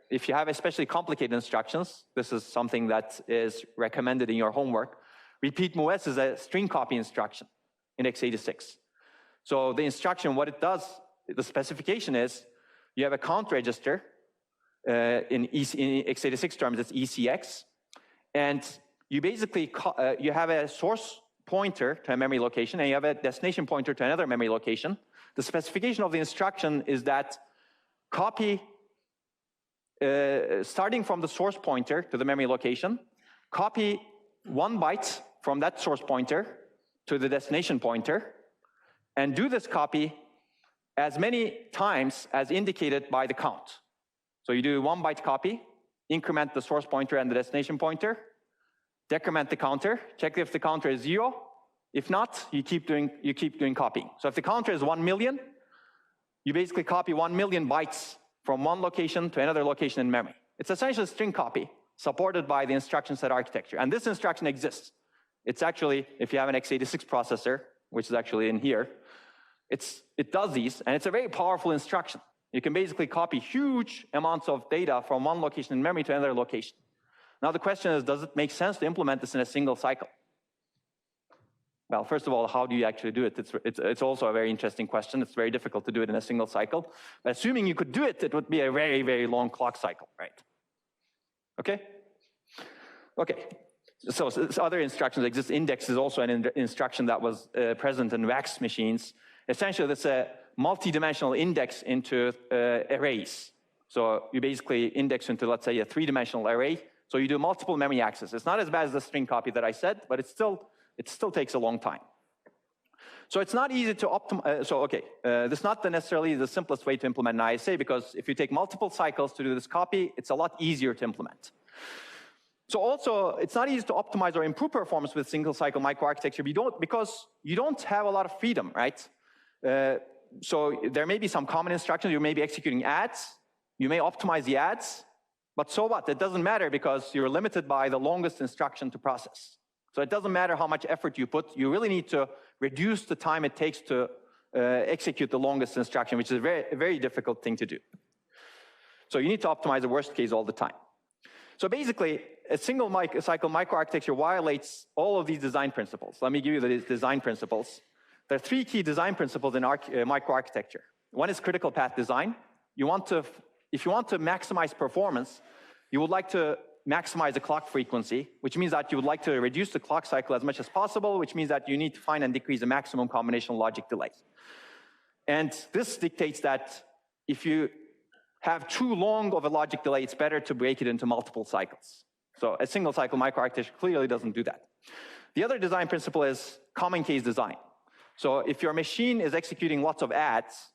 If you have especially complicated instructions, this is something that is recommended in your homework. Repeat MOS is a string copy instruction in x86. So the instruction, what it does, the specification is, you have a count register. In x86 terms, it's ECX. And you basically, you have a source pointer to a memory location, and you have a destination pointer to another memory location. The specification of the instruction is that copy, starting from the source pointer to the memory location, copy 1 byte from that source pointer to the destination pointer, and do this copy as many times as indicated by the count. So you do 1 byte copy, increment the source pointer and the destination pointer, decrement the counter, check if the counter is 0. If not, you keep doing copying. So if the counter is 1 million, you basically copy 1 million bytes from one location to another location in memory. It's essentially a string copy supported by the instruction set architecture. And this instruction exists. It's actually, if you have an x86 processor, which is actually in here, it does these, and it's a very powerful instruction. You can basically copy huge amounts of data from one location in memory to another location. Now the question is, does it make sense to implement this in a single cycle? Well, first of all, how do you actually do it? It's also a very interesting question. It's very difficult to do it in a single cycle. But assuming you could do it, it would be a very, very long clock cycle, right? Okay? Okay. So other instructions exist. Index is also an instruction that was present in VAX machines. Essentially, it's a multi-dimensional index into arrays. So you basically index into, let's say, a 3-dimensional array. So you do multiple memory access. It's not as bad as the string copy that I said, but it still takes a long time. So it's not easy to optimize. This is not necessarily the simplest way to implement an ISA, because if you take multiple cycles to do this copy, it's a lot easier to implement. So also, it's not easy to optimize or improve performance with single-cycle microarchitecture because you don't have a lot of freedom, right? So there may be some common instructions. You may be executing adds. You may optimize the adds. But so what? It doesn't matter because you're limited by the longest instruction to process. So it doesn't matter how much effort you put. You really need to reduce the time it takes to execute the longest instruction, which is a very difficult thing to do. So you need to optimize the worst case all the time. So basically, a single-cycle microarchitecture violates all of these design principles. Let me give you the design principles. There are 3 key design principles in microarchitecture. One is critical path design. If you want to maximize performance, you would like to maximize the clock frequency, which means that you would like to reduce the clock cycle as much as possible, which means that you need to find and decrease the maximum combinational logic delay. And this dictates that if you have too long of a logic delay, it's better to break it into multiple cycles. So a single cycle microarchitecture clearly doesn't do that. The other design principle is common case design. So if your machine is executing lots of adds,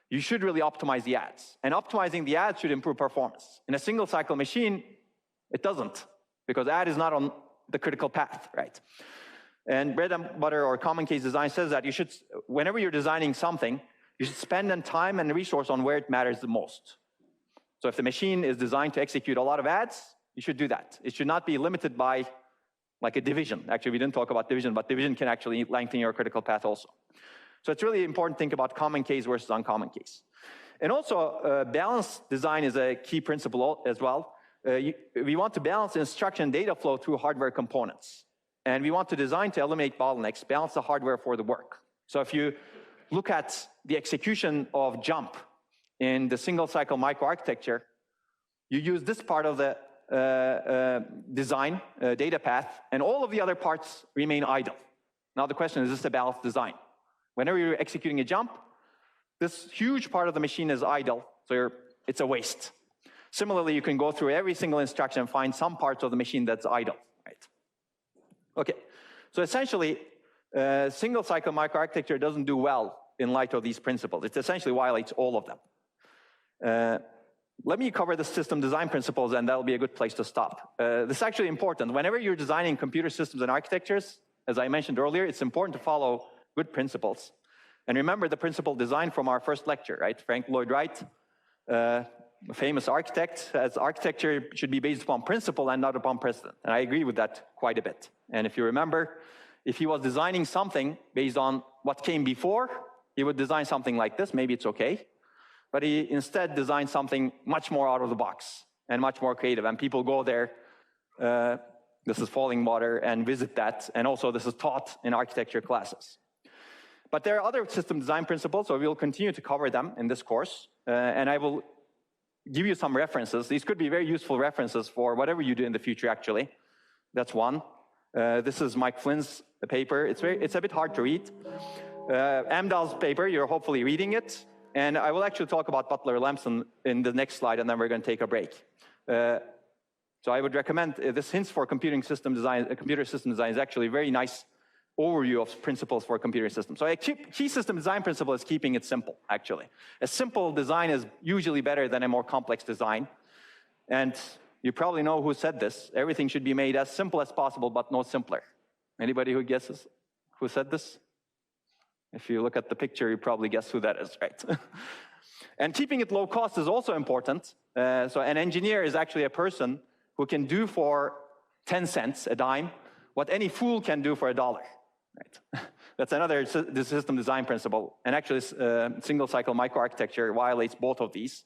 you should really optimize the adds. And optimizing the adds should improve performance. In a single cycle machine, it doesn't, because add is not on the critical path, right? And bread and butter or common case design says that you should, whenever you're designing something, you should spend time and resource on where it matters the most. So if the machine is designed to execute a lot of adds, you should do that. It should not be limited by like a division. Actually, we didn't talk about division, but division can actually lengthen your critical path also. So it's really important to think about common case versus uncommon case. And also, balanced design is a key principle as well. We want to balance instruction data flow through hardware components. And we want to design to eliminate bottlenecks, balance the hardware for the work. So if you look at the execution of jump in the single-cycle microarchitecture, you use this part of the design, data path, and all of the other parts remain idle. Now the question is this a balanced design? Whenever you're executing a jump, this huge part of the machine is idle, so it's a waste. Similarly, you can go through every single instruction and find some parts of the machine that's idle, right? Okay, so essentially, single-cycle microarchitecture doesn't do well in light of these principles. It essentially violates all of them. Let me cover the system design principles, and that'll be a good place to stop. This is actually important. Whenever you're designing computer systems and architectures, as I mentioned earlier, it's important to follow good principles. And remember the principle design from our first lecture, right? Lloyd Wright, a famous architect, says architecture should be based upon principle and not upon precedent. And I agree with that quite a bit. And if you remember, if he was designing something based on what came before, he would design something like this. Maybe it's okay. But he instead designed something much more out of the box and much more creative. And people go there, this is Falling Water, and visit that. And also this is taught in architecture classes. But there are other system design principles, so we'll continue to cover them in this course. And I will give you some references. These could be very useful references for whatever you do in the future, actually. That's one. This is Mike Flynn's paper. It's a bit hard to read. Amdahl's paper, you're hopefully reading it. And I will actually talk about Butler-Lamson in the next slide, and then we're going to take a break. So I would recommend this Hints for Computer System Design is actually a very nice overview of principles for computer systems. So a key system design principle is keeping it simple, actually. A simple design is usually better than a more complex design. And You probably know who said this. Everything should be made as simple as possible, but no simpler. Anybody who guesses who said this? If you look at the picture, you probably guess who that is, right? And keeping it low cost is also important. So an engineer is actually a person who can do for 10 cents, a dime, what any fool can do for $1, right? That's another system design principle. And actually, single-cycle microarchitecture violates both of these.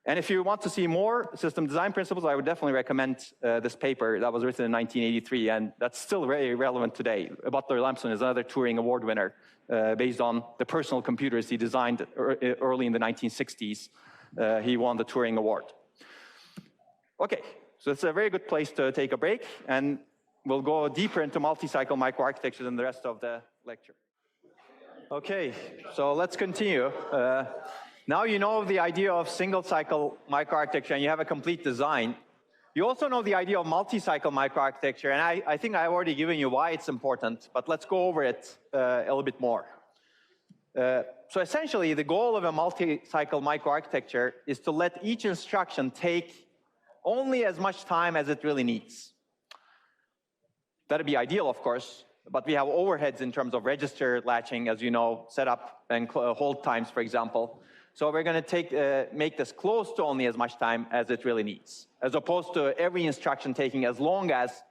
And if you want to see more system design principles, I would definitely recommend this paper that was written in 1983, and that's still very relevant today. Butler Lampson is another Turing Award winner based on the personal computers he designed early in the 1960s. He won the Turing Award. Okay, so it's a very good place to take a break, and we'll go deeper into multi-cycle microarchitecture in the rest of the lecture. Okay, so let's continue. Now you know the idea of single-cycle microarchitecture and you have a complete design. You also know the idea of multi-cycle microarchitecture, and I think I've already given you why it's important, but let's go over it a little bit more. So essentially, the goal of a multi-cycle microarchitecture is to let each instruction take only as much time as it really needs. That'd be ideal, of course, but we have overheads in terms of register latching, as you know, setup and hold times, for example. So we're going to make this close to only as much time as it really needs, as opposed to every instruction taking as long as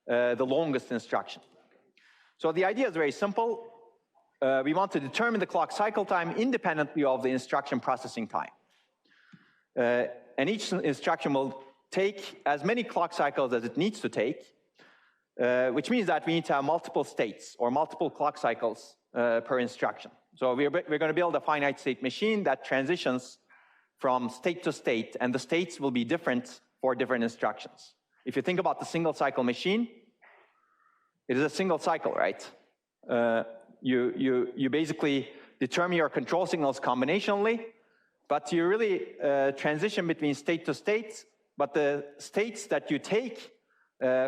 the longest instruction. So the idea is very simple. We want to determine the clock cycle time independently of the instruction processing time. And each instruction will take as many clock cycles as it needs to take, which means that we need to have multiple states or multiple clock cycles per instruction. So we're going to build a finite state machine that transitions from state to state, and the states will be different for different instructions. If you think about the single cycle machine, it is a single cycle, right? You basically determine your control signals combinationally, but you really transition between state to state, but the states that you take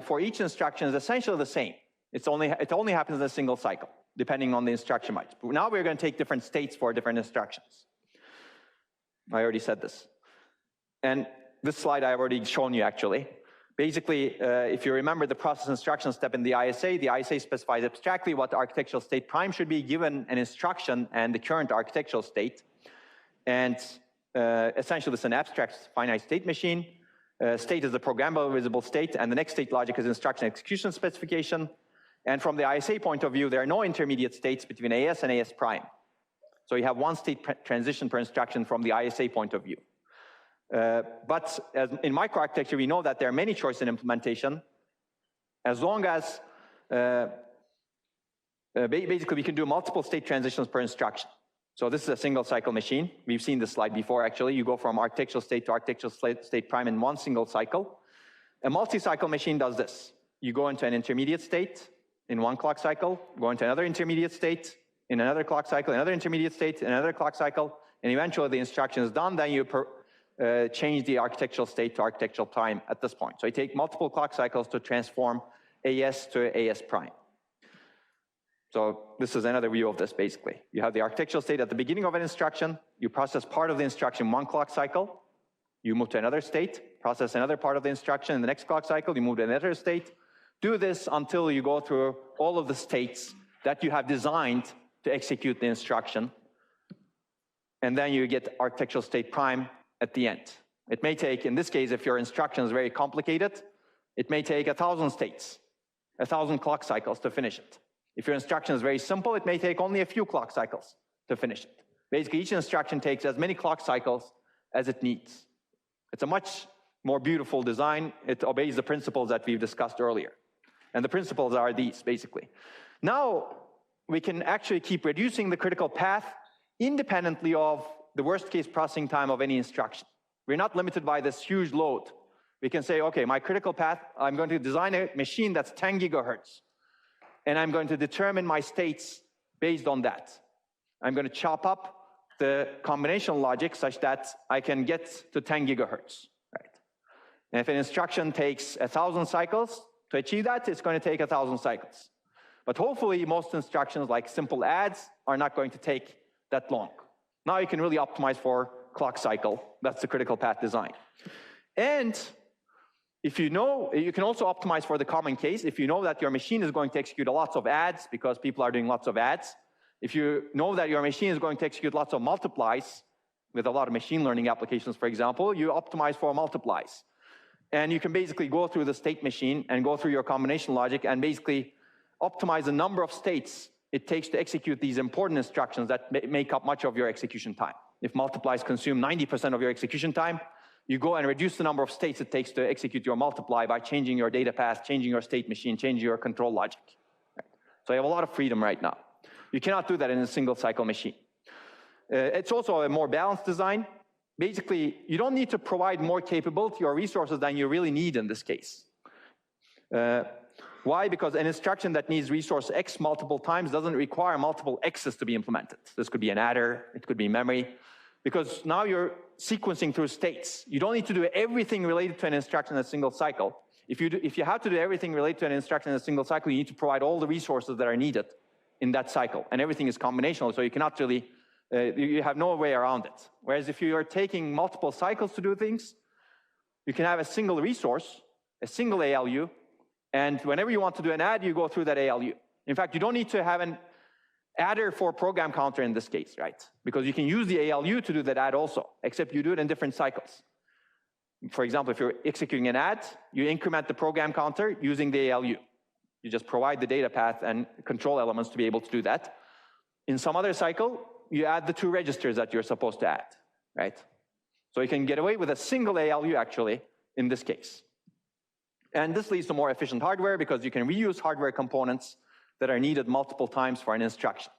for each instruction is essentially the same. It only happens in a single cycle, depending on the instruction bytes. But now we're going to take different states for different instructions. I already said this. And this slide I've already shown you, actually. Basically, if you remember the process instruction step in the ISA specifies abstractly what the architectural state prime should be given an instruction and the current architectural state. And essentially, it's an abstract finite state machine. State is the programmable visible state, and the next state logic is instruction execution specification. And from the ISA point of view, there are no intermediate states between AS and AS prime. So you have one state transition per instruction from the ISA point of view. But in microarchitecture, we know that there are many choices in implementation, as long as basically we can do multiple state transitions per instruction. So this is a single cycle machine. We've seen this slide before, actually. You go from architectural state to architectural state prime in one single cycle. A multi-cycle machine does this. You go into an intermediate state in one clock cycle, go into another intermediate state in another clock cycle, another intermediate state in another clock cycle, and eventually the instruction is done, then you change the architectural state to architectural prime at this point. So you take multiple clock cycles to transform AS to AS prime. So this is another view of this, basically. You have the architectural state at the beginning of an instruction. You process part of the instruction in one clock cycle. You move to another state, process another part of the instruction in the next clock cycle. You move to another state. Do this until you go through all of the states that you have designed to execute the instruction. And then you get architectural state prime at the end. It may take, in this case, if your instruction is very complicated, it may take 1,000 states, 1,000 clock cycles to finish it. If your instruction is very simple, it may take only a few clock cycles to finish it. Basically, each instruction takes as many clock cycles as it needs. It's a much more beautiful design. It obeys the principles that we've discussed earlier. And the principles are these, basically. Now, we can actually keep reducing the critical path independently of the worst case processing time of any instruction. We're not limited by this huge load. We can say, okay, my critical path, I'm going to design a machine that's 10 gigahertz. And I'm going to determine my states based on that. I'm going to chop up the combinational logic such that I can get to 10 gigahertz. Right? And if an instruction takes 1,000 cycles to achieve that, it's going to take 1,000 cycles. But hopefully, most instructions like simple adds are not going to take that long. Now you can really optimize for clock cycle. That's the critical path design. And If you know, you can also optimize for the common case. If you know that your machine is going to execute lots of adds because people are doing lots of adds, if you know that your machine is going to execute lots of multiplies with a lot of machine learning applications, for example, you optimize for multiplies. And you can basically go through the state machine and go through your combination logic and basically optimize the number of states it takes to execute these important instructions that make up much of your execution time. If multiplies consume 90% of your execution time, you go and reduce the number of states it takes to execute your multiply by changing your data path, changing your state machine, changing your control logic. Right? So you have a lot of freedom right now. You cannot do that in a single cycle machine. It's also a more balanced design. Basically, you don't need to provide more capability or resources than you really need in this case. Why? Because an instruction that needs resource X multiple times doesn't require multiple X's to be implemented. This could be an adder, it could be memory, because now you're sequencing through states. You don't need to do everything related to an instruction in a single cycle. If you have to do everything related to an instruction in a single cycle, you need to provide all the resources that are needed in that cycle. And everything is combinational, so you cannot really, you have no way around it. Whereas if you are taking multiple cycles to do things, you can have a single resource, a single ALU, and whenever you want to do an add, you go through that ALU. In fact, you don't need to have an adder for program counter in this case, right? Because you can use the ALU to do that add also, except you do it in different cycles. For example, if you're executing an add, you increment the program counter using the ALU. You just provide the data path and control elements to be able to do that. In some other cycle, you add the two registers that you're supposed to add, right? So you can get away with a single ALU, actually, in this case. And this leads to more efficient hardware because you can reuse hardware components that are needed multiple times for an instruction.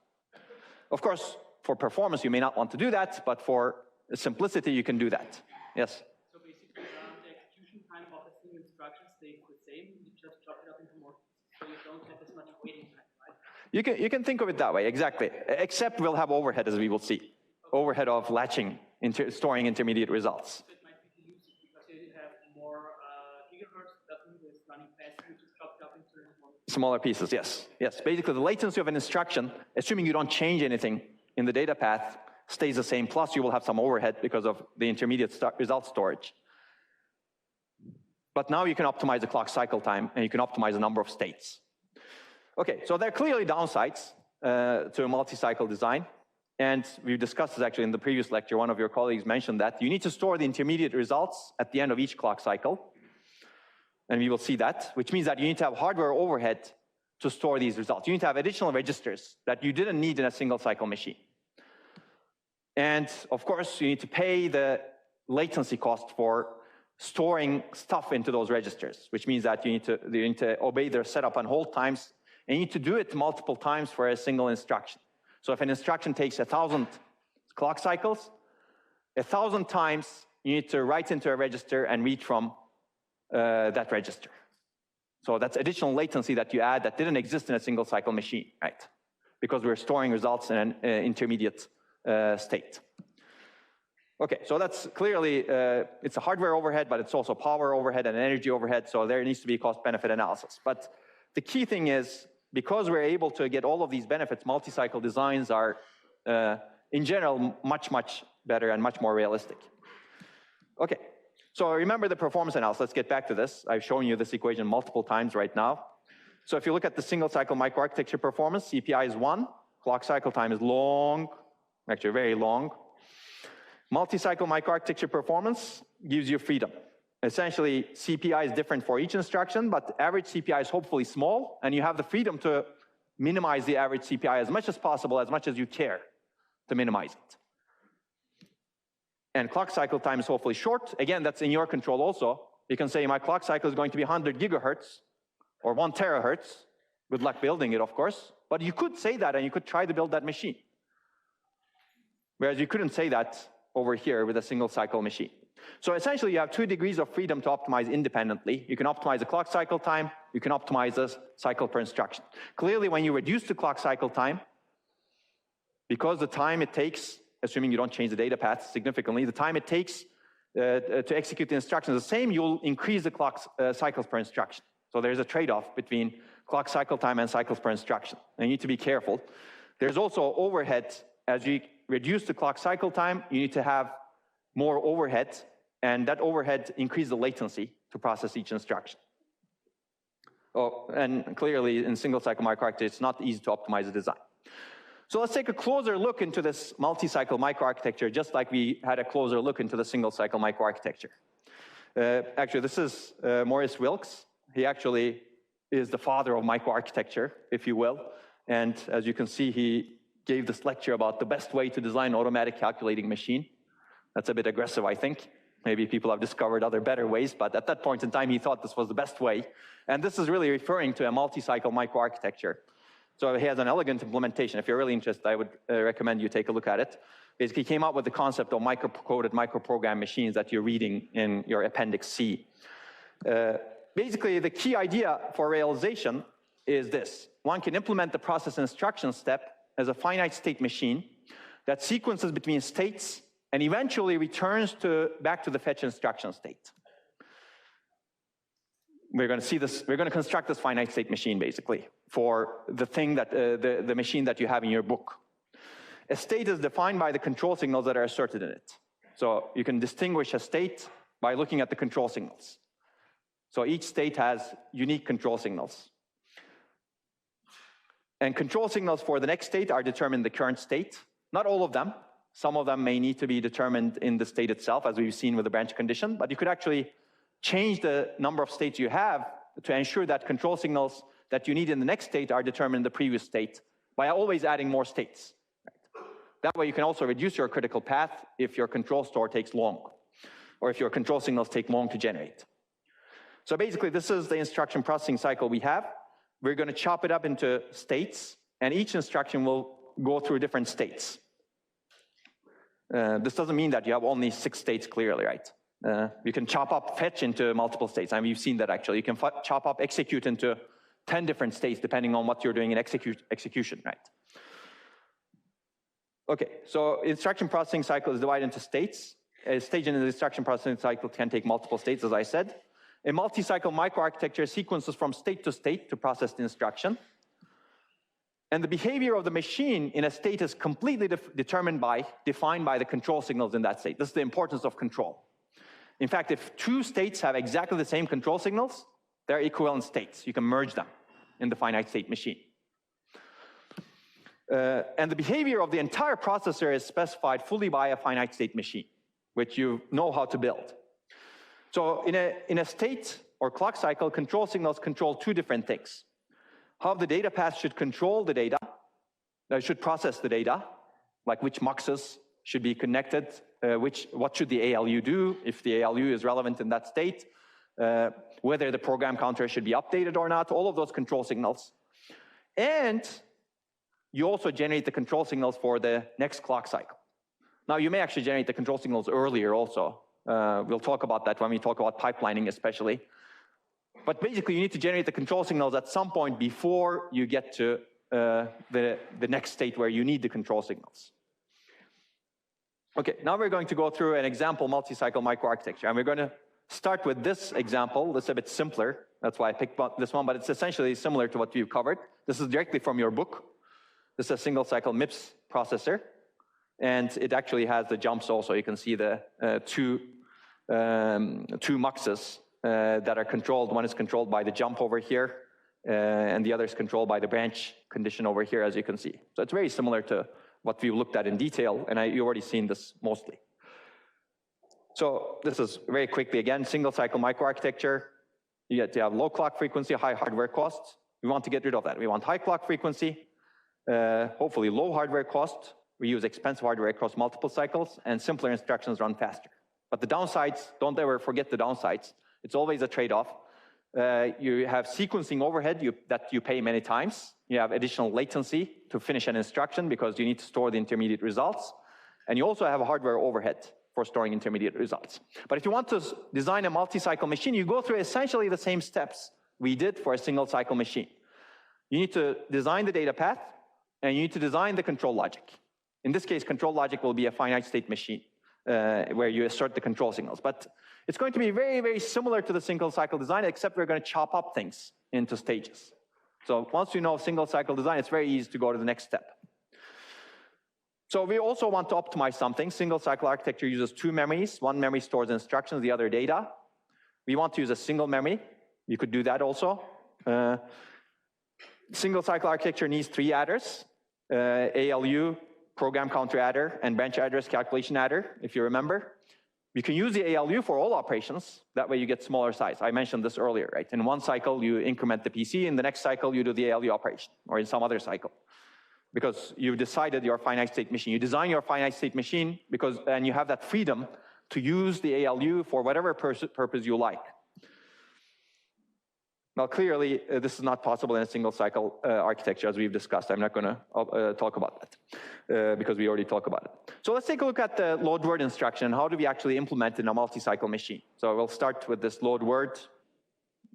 Of course, for performance, you may not want to do that, but for simplicity, you can do that. Yes? So basically, the execution time of a single instruction stays the same. You just chop it up into more pieces, so you don't have as much waiting time, right? You can think of it that way, exactly. Except we'll have overhead, as we will see. Okay. Overhead of latching, storing intermediate results. So it might be diluted because you have more gigahertz that is running faster, you just chop it up into smaller pieces, yes. Yes, basically the latency of an instruction, assuming you don't change anything in the data path, stays the same, plus you will have some overhead because of the intermediate result storage. But now you can optimize the clock cycle time, and you can optimize the number of states. Okay, so there are clearly downsides to a multi-cycle design, and we've discussed this actually in the previous lecture. One of your colleagues mentioned that you need to store the intermediate results at the end of each clock cycle. And we will see that, which means that you need to have hardware overhead to store these results. You need to have additional registers that you didn't need in a single cycle machine. And of course, you need to pay the latency cost for storing stuff into those registers, which means that you need to obey their setup and hold times, and you need to do it multiple times for a single instruction. So if an instruction takes 1,000 clock cycles, 1,000 times you need to write into a register and read from that register. So that's additional latency that you add that didn't exist in a single cycle machine, right? Because we're storing results in an intermediate state. Okay, so that's clearly, it's a hardware overhead, but it's also power overhead and energy overhead, so there needs to be cost-benefit analysis. But the key thing is, because we're able to get all of these benefits, multi-cycle designs are, in general, much, much better and much more realistic. Okay. So remember the performance analysis. Let's get back to this. I've shown you this equation multiple times right now. So if you look at the single cycle microarchitecture performance, CPI is 1, clock cycle time is long, actually very long. Multi-cycle microarchitecture performance gives you freedom. Essentially, CPI is different for each instruction, but average CPI is hopefully small, and you have the freedom to minimize the average CPI as much as possible, as much as you care to minimize it. And clock cycle time is hopefully short. Again, that's in your control also. You can say my clock cycle is going to be 100 gigahertz or 1 terahertz. Good luck building it, of course. But you could say that, and you could try to build that machine. Whereas you couldn't say that over here with a single cycle machine. So essentially, you have 2 degrees of freedom to optimize independently. You can optimize the clock cycle time. You can optimize the cycle per instruction. Clearly, when you reduce the clock cycle time, because the time it takes, assuming you don't change the data path significantly, the time it takes to execute the instructions is the same, you'll increase the clock cycles per instruction. So there's a trade-off between clock cycle time and cycles per instruction. And you need to be careful. There's also overhead. As you reduce the clock cycle time, you need to have more overhead, and that overhead increases the latency. to process each instruction. Oh, and clearly in single-cycle microarchitecture, it's not easy to optimize the design. So let's take a closer look into this multi-cycle microarchitecture, just like we had a closer look into the single-cycle microarchitecture. Actually, this is Maurice Wilkes. He actually is the father of microarchitecture, if you will. And as you can see, he gave this lecture about the best way to design an automatic calculating machine. That's a bit aggressive, I think. Maybe people have discovered other better ways, but at that point in time, he thought this was the best way. And this is really referring to a multi-cycle microarchitecture. So he has an elegant implementation. If you're really interested, I would recommend you take a look at it. Basically, he came up with the concept of micro-coded, microprogram machines that you're reading in your Appendix C. Basically, the key idea for realization is this. One can implement the process instruction step as a finite state machine that sequences between states and eventually returns back to the fetch instruction state. We're going to see this, we're going to construct this finite state machine basically for the thing that, the machine that you have in your book. A state is defined by the control signals that are asserted in it. So you can distinguish a state by looking at the control signals. So each state has unique control signals. And control signals for the next state are determined in the current state. Not all of them. Some of them may need to be determined in the state itself, as we've seen with the branch condition, but you could actually change the number of states you have to ensure that control signals that you need in the next state are determined in the previous state by always adding more states. Right? That way you can also reduce your critical path if your control store takes long, or if your control signals take long to generate. So basically, this is the instruction processing cycle we have. We're going to chop it up into states, and each instruction will go through different states. This doesn't mean that you have only 6 states clearly, right? You can chop up fetch into multiple states. I mean, you've seen that actually. You can chop up execute into 10 different states depending on what you're doing in execution, right? Okay, so instruction processing cycle is divided into states. A stage in the instruction processing cycle can take multiple states, as I said. A multi-cycle microarchitecture sequences from state to state to process the instruction. And the behavior of the machine in a state is completely defined by the control signals in that state. This is the importance of control. In fact, if 2 states have exactly the same control signals, they're equivalent states. You can merge them in the finite state machine. And the behavior of the entire processor is specified fully by a finite state machine, which you know how to build. So in a state or clock cycle, control signals control 2 different things. How the data path should control the data, should process the data, like which muxes should be connected, what should the ALU do if the ALU is relevant in that state, whether the program counter should be updated or not, all of those control signals. And you also generate the control signals for the next clock cycle. Now, you may actually generate the control signals earlier also. We'll talk about that when we talk about pipelining especially. But basically, you need to generate the control signals at some point before you get to the next state where you need the control signals. Okay, now we're going to go through an example multi-cycle microarchitecture. And we're going to start with this example. This is a bit simpler. That's why I picked this one, but it's essentially similar to what we've covered. This is directly from your book. This is a single-cycle MIPS processor. And it actually has the jumps also. You can see the two muxes that are controlled. One is controlled by the jump over here, and the other is controlled by the branch condition over here, as you can see. So it's very similar to what we looked at in detail, and you've already seen this mostly. So this is very quickly, again, single-cycle microarchitecture. You have low clock frequency, high hardware costs. We want to get rid of that. We want high clock frequency, hopefully low hardware cost. We use expensive hardware across multiple cycles, and simpler instructions run faster. But the downsides, don't ever forget the downsides. It's always a trade-off. You have sequencing overhead that you pay many times. You have additional latency to finish an instruction because you need to store the intermediate results. And you also have a hardware overhead for storing intermediate results. But if you want to design a multi-cycle machine, you go through essentially the same steps we did for a single-cycle machine. You need to design the data path, and you need to design the control logic. In this case, control logic will be a finite state machine where you assert the control signals. But it's going to be very, very similar to the single cycle design, except we're going to chop up things into stages. So once you know single cycle design, it's very easy to go to the next step. So we also want to optimize something. Single cycle architecture uses 2 memories. One memory stores instructions, the other data. we want to use a single memory. You could do that also. Single cycle architecture needs 3 adders, ALU, program counter adder, and branch address calculation adder, if you remember. You can use the ALU for all operations. That way you get smaller size. I mentioned this earlier, right? In one cycle, you increment the PC. In the next cycle, you do the ALU operation, or in some other cycle. Because you've decided your finite state machine. You design your finite state machine and you have that freedom to use the ALU for whatever purpose you like. Now, clearly, this is not possible in a single cycle architecture, as we've discussed. I'm not going to talk about that because we already talked about it. So let's take a look at the load word instruction. How do we actually implement it in a multi-cycle machine? So we'll start with this load word.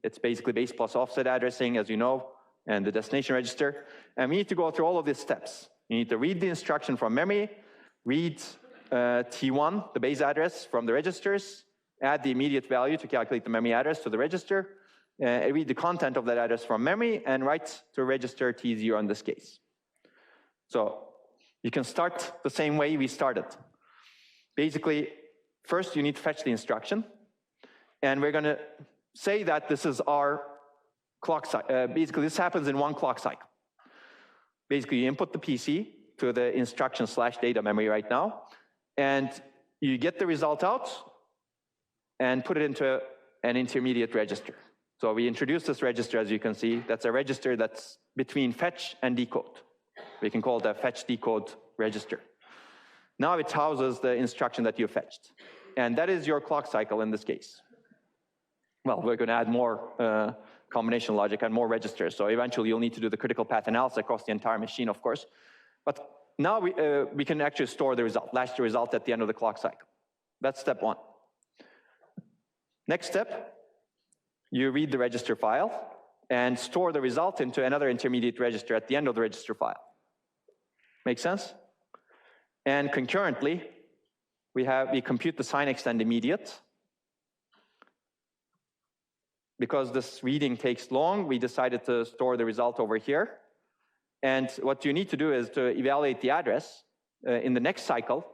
It's basically base plus offset addressing, as you know, and the destination register. And we need to go through all of these steps. You need to read the instruction from memory, read T1, the base address from the registers, add the immediate value to calculate the memory address to the register, read the content of that address from memory, and write to register T0 in this case. So you can start the same way we started. Basically, first you need to fetch the instruction, and we're going to say that this is our clock cycle. Basically, this happens in one clock cycle. Basically, you input the PC to the instruction / data memory right now, and you get the result out and put it into an intermediate register. So we introduce this register, as you can see. That's a register that's between fetch and decode. We can call it a fetch decode register. Now it houses the instruction that you fetched. And that is your clock cycle in this case. Well, we're going to add more combination logic and more registers. So eventually you'll need to do the critical path analysis across the entire machine, of course. But now we can actually store the result, latch the result at the end of the clock cycle. That's step 1. Next step, you read the register file and store the result into another intermediate register at the end of the register file. Make sense? And concurrently, we compute the sign extend immediate. Because this reading takes long, we decided to store the result over here. And what you need to do is to evaluate the address. In the next cycle,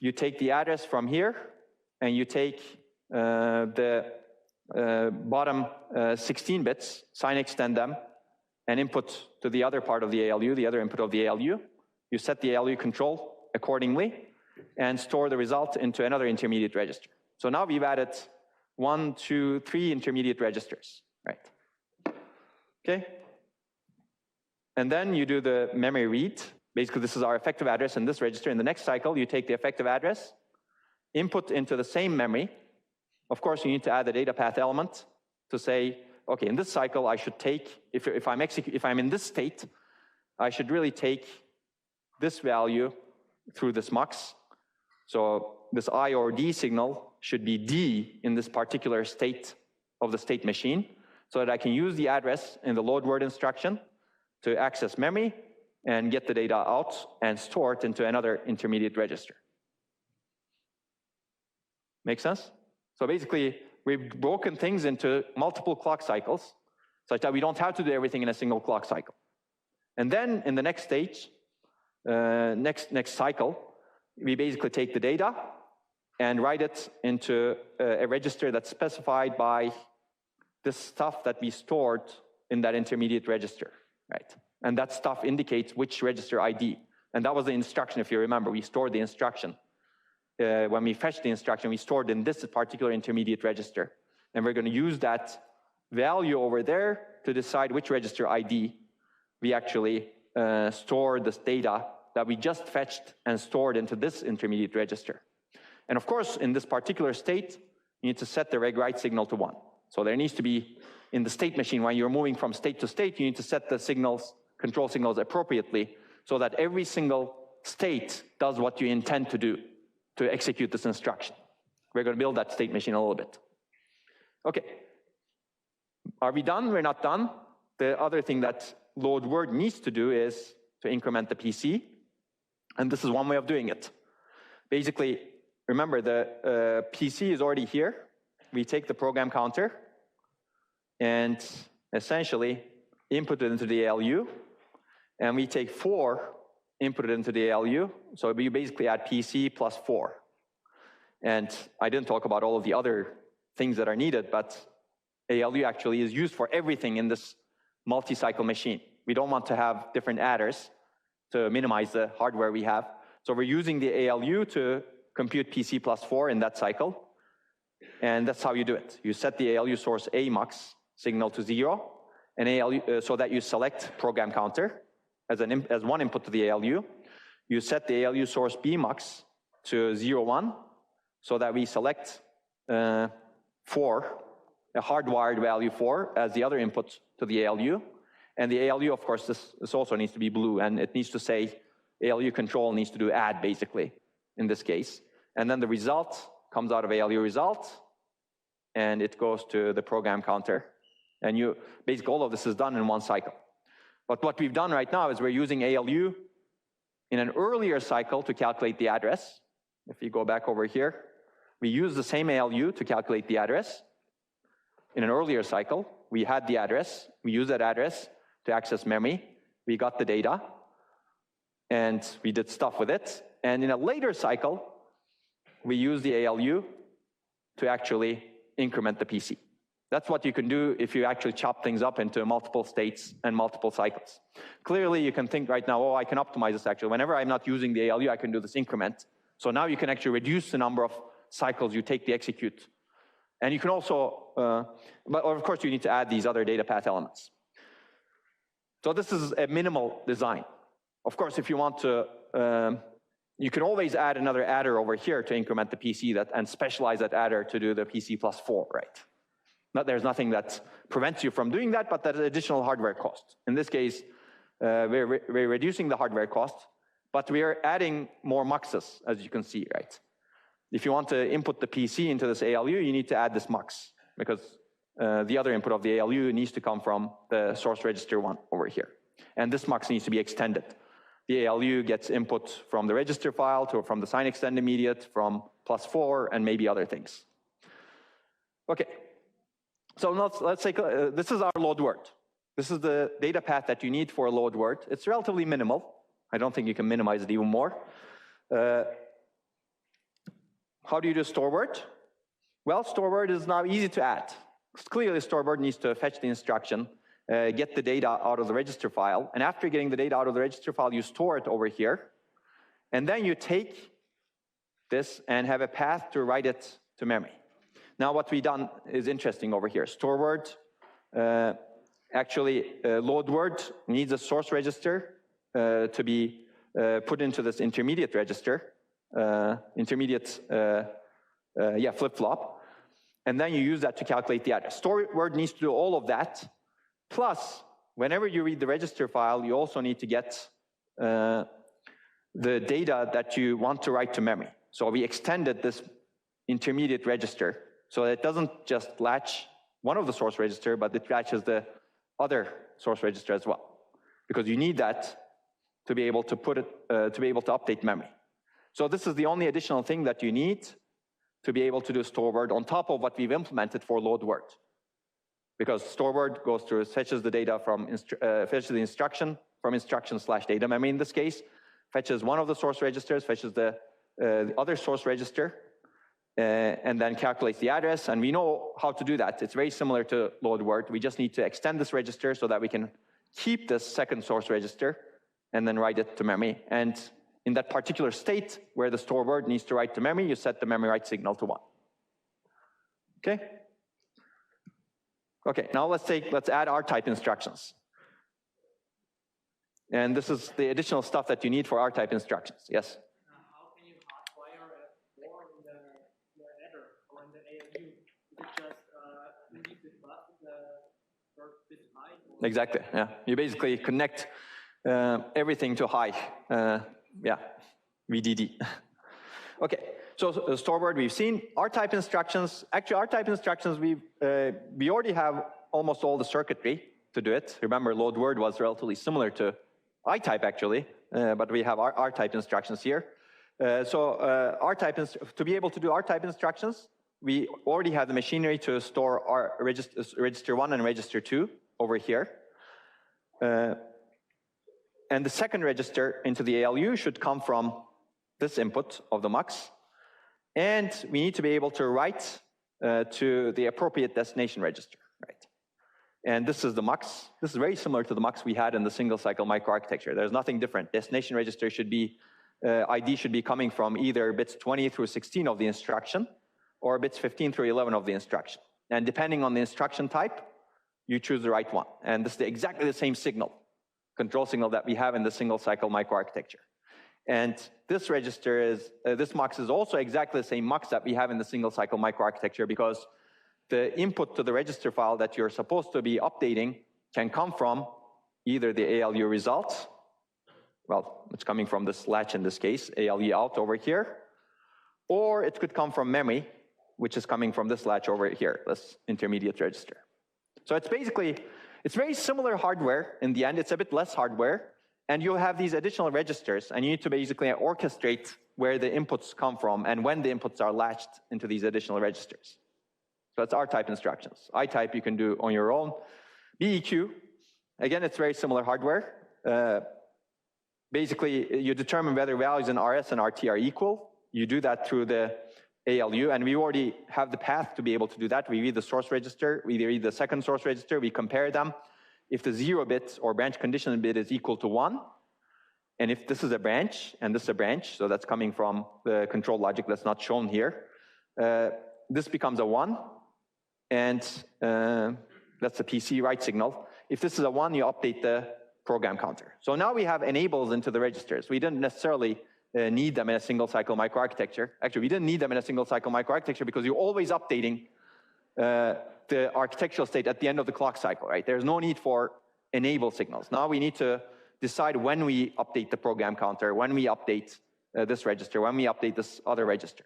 you take the address from here, and you take the bottom 16 bits, sign extend them, and input to the other part of the ALU, the other input of the ALU. You set the ALU control accordingly, and store the result into another intermediate register. So now we've added 1, 2, 3 intermediate registers, right? Okay. And then you do the memory read. Basically, this is our effective address in this register. In the next cycle, you take the effective address, input into the same memory. Of course, you need to add the data path element to say, okay, in this cycle, I should take, if I'm in this state, I should really take this value through this mux. So this I or D signal should be D in this particular state of the state machine, so that I can use the address in the load word instruction to access memory and get the data out and store it into another intermediate register. Make sense? So basically, we've broken things into multiple clock cycles such that we don't have to do everything in a single clock cycle. And then in the next stage, next cycle, we basically take the data and write it into a register that's specified by this stuff that we stored in that intermediate register, right? And that stuff indicates which register ID. And that was the instruction, if you remember. We stored the instruction. When we fetched the instruction, we stored in this particular intermediate register. And we're going to use that value over there to decide which register ID we actually store this data that we just fetched and stored into this intermediate register. And of course, in this particular state, you need to set the reg write signal to 1. So there needs to be, in the state machine, when you're moving from state to state, you need to set the signals, control signals appropriately so that every single state does what you intend to do to execute this instruction. We're going to build that state machine a little bit. Okay. Are we done? We're not done. The other thing that load word needs to do is to increment the PC. And this is one way of doing it. Basically, remember, the PC is already here. We take the program counter and essentially input it into the ALU. And we take 4, input it into the ALU. So we basically add PC plus 4. And I didn't talk about all of the other things that are needed, but ALU actually is used for everything in this multi-cycle machine. We don't want to have different adders to minimize the hardware we have. So we're using the ALU to compute PC plus 4 in that cycle. And that's how you do it. You set the ALU source A mux signal to 0, and ALU, so that you select program counter as one input to the ALU. You set the ALU source B mux to 0, 1, so that we select 4, a hardwired value 4 as the other input to the ALU. And the ALU, of course, this also needs to be blue, and it needs to say, ALU control needs to do add, basically, in this case. And then the result comes out of ALU result, and it goes to the program counter. And basically all of this is done in one cycle. But what we've done right now is we're using ALU in an earlier cycle to calculate the address. If you go back over here, we use the same ALU to calculate the address. In an earlier cycle, we had the address. We used that address to access memory. We got the data, and we did stuff with it. And in a later cycle, we use the ALU to actually increment the PC. That's what you can do if you actually chop things up into multiple states and multiple cycles. Clearly, you can think right now, oh, I can optimize this actually. Whenever I'm not using the ALU, I can do this increment. So now you can actually reduce the number of cycles you take to execute. And you can also, but of course, you need to add these other data path elements. So this is a minimal design. Of course, if you want to, you can always add another adder over here to increment the PC and specialize that adder to do the PC plus 4, right? There's nothing that prevents you from doing that, but that's additional hardware cost. In this case, we're reducing the hardware cost, but we are adding more muxes, as you can see, right? If you want to input the PC into this ALU, you need to add this mux, because the other input of the ALU needs to come from the source register 1 over here. And this mux needs to be extended. The ALU gets input from the register file, from the sign extend immediate, from plus 4, and maybe other things. Okay. So let's take, this is our load word. This is the data path that you need for a load word. It's relatively minimal. I don't think you can minimize it even more. How do you do store word? Well, store word is now easy to add. Clearly, store word needs to fetch the instruction, get the data out of the register file, and after getting the data out of the register file, you store it over here, and then you take this and have a path to write it to memory. Now, what we've done is interesting over here. Store word, load word needs a source register to be put into this intermediate register, flip-flop, and then you use that to calculate the address. Store word needs to do all of that, plus, whenever you read the register file, you also need to get the data that you want to write to memory. So we extended this intermediate register, so it doesn't just latch one of the source register, but it latches the other source register as well, because you need that to be able to put it, to be able to update memory. So this is the only additional thing that you need to be able to do store word on top of what we've implemented for load word. Because store word goes through, fetches the data from, fetches the instruction from instruction/data memory in this case, fetches one of the source registers, fetches the other source register, and then calculates the address, and we know how to do that. It's very similar to load word. We just need to extend this register so that we can keep this second source register and then write it to memory. And in that particular state where the store word needs to write to memory, you set the memory write signal to 1. Okay? Okay, now let's add R-type instructions. And this is the additional stuff that you need for R-type instructions. Yes? How can you hardwire a 4 in the header or in the ALU? Is it just leave it plus the first bit high? Exactly, yeah. You basically connect everything to high. VDD. Okay, so store word we've seen. R-type instructions, actually R-type instructions, we already have almost all the circuitry to do it. Remember, load word was relatively similar to I-type actually, but we have R-type instructions here. To be able to do R-type instructions, we already have the machinery to store our register 1 and register 2 over here. And the second register into the ALU should come from this input of the mux. And we need to be able to write to the appropriate destination register, right? And this is the mux. This is very similar to the mux we had in the single-cycle microarchitecture. There's nothing different. Destination register should be, ID should be coming from either bits 20 through 16 of the instruction or bits 15 through 11 of the instruction. And depending on the instruction type, you choose the right one. And this is exactly the same signal, control signal that we have in the single-cycle microarchitecture. And this register is, this mux is also exactly the same mux that we have in the single-cycle microarchitecture, because the input to the register file that you're supposed to be updating can come from either the ALU result, well, it's coming from this latch in this case, ALU out over here, or it could come from memory, which is coming from this latch over here, this intermediate register. So it's basically, it's very similar hardware in the end. It's a bit less hardware, and you have these additional registers, and you need to basically orchestrate where the inputs come from and when the inputs are latched into these additional registers. So that's R-type instructions. I-type you can do on your own. BEQ, again, it's very similar hardware. Basically, you determine whether values in RS and RT are equal. You do that through the ALU, and we already have the path to be able to do that. We read the source register, we read the second source register, we compare them. If the 0 bit or branch condition bit is equal to 1, and if this is a branch, and this is a branch, so that's coming from the control logic that's not shown here, this becomes a 1, and that's the PC write signal. If this is a 1, you update the program counter. So now we have enables into the registers. We didn't necessarily need them in a single-cycle microarchitecture. Actually, we didn't need them in a single-cycle microarchitecture because you're always updating the architectural state at the end of the clock cycle, right? There's no need for enable signals. Now we need to decide when we update the program counter, when we update this register, when we update this other register.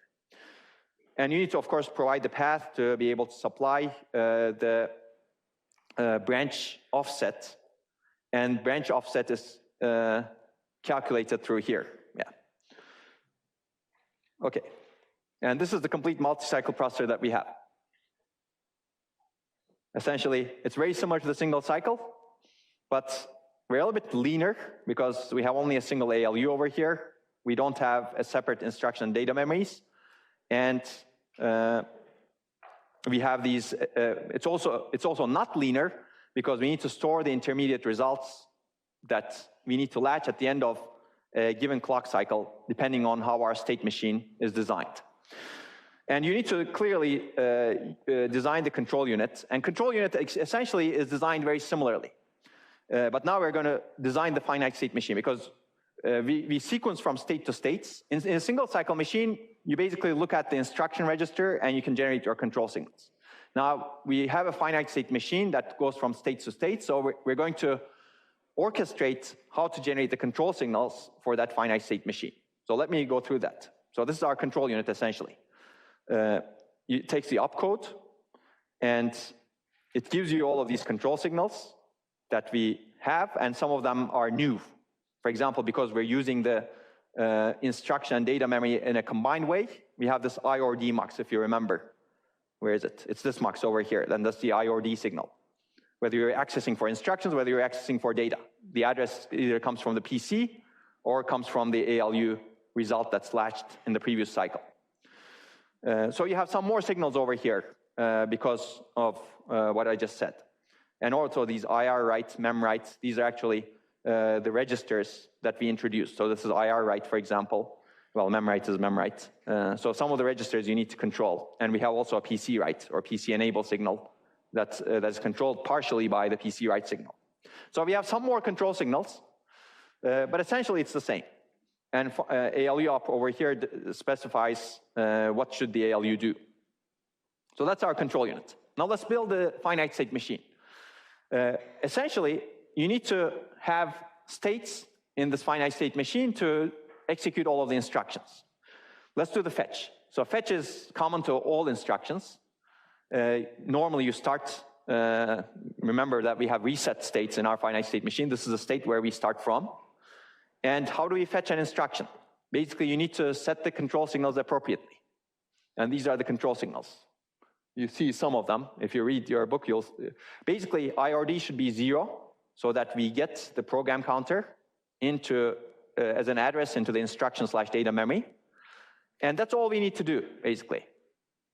And you need to, of course, provide the path to be able to supply the branch offset. And branch offset is calculated through here. Yeah. Okay. And this is the complete multi-cycle processor that we have. Essentially, it's very similar to the single cycle, but we're a little bit leaner because we have only a single ALU over here. We don't have a separate instruction data memories. And we have these, it's also not leaner because we need to store the intermediate results that we need to latch at the end of a given clock cycle, depending on how our state machine is designed. And you need to clearly design the control unit. And control unit essentially is designed very similarly. But now we're going to design the finite state machine because we sequence from state to states. In a single cycle machine, you basically look at the instruction register and you can generate your control signals. Now, we have a finite state machine that goes from state to state, so we're going to orchestrate how to generate the control signals for that finite state machine. So let me go through that. So this is our control unit, essentially. It takes the opcode, and it gives you all of these control signals that we have, and some of them are new. For example, because we're using the instruction and data memory in a combined way, we have this I or D mux, if you remember. Where is it? It's this mux over here, then that's the I or D signal. Whether you're accessing for instructions, whether you're accessing for data. The address either comes from the PC or comes from the ALU result that's latched in the previous cycle. So you have some more signals over here because of what I just said. And also these IR writes, mem writes, these are actually the registers that we introduced. So this is IR write, for example. Well, mem write is mem write. So some of the registers you need to control. And we have also a PC write or PC enable signal that's controlled partially by the PC write signal. So we have some more control signals, but essentially it's the same. And ALU up over here specifies what should the ALU do. So that's our control unit. Now let's build the finite state machine. Essentially, you need to have states in this finite state machine to execute all of the instructions. Let's do the fetch. So fetch is common to all instructions. Normally you start, remember that we have reset states in our finite state machine. This is a state where we start from. And how do we fetch an instruction? Basically, you need to set the control signals appropriately. And these are the control signals. You see some of them. If you read your book, you'll... Basically, IRD should be 0, so that we get the program counter into as an address into the instruction/data memory. And that's all we need to do, basically.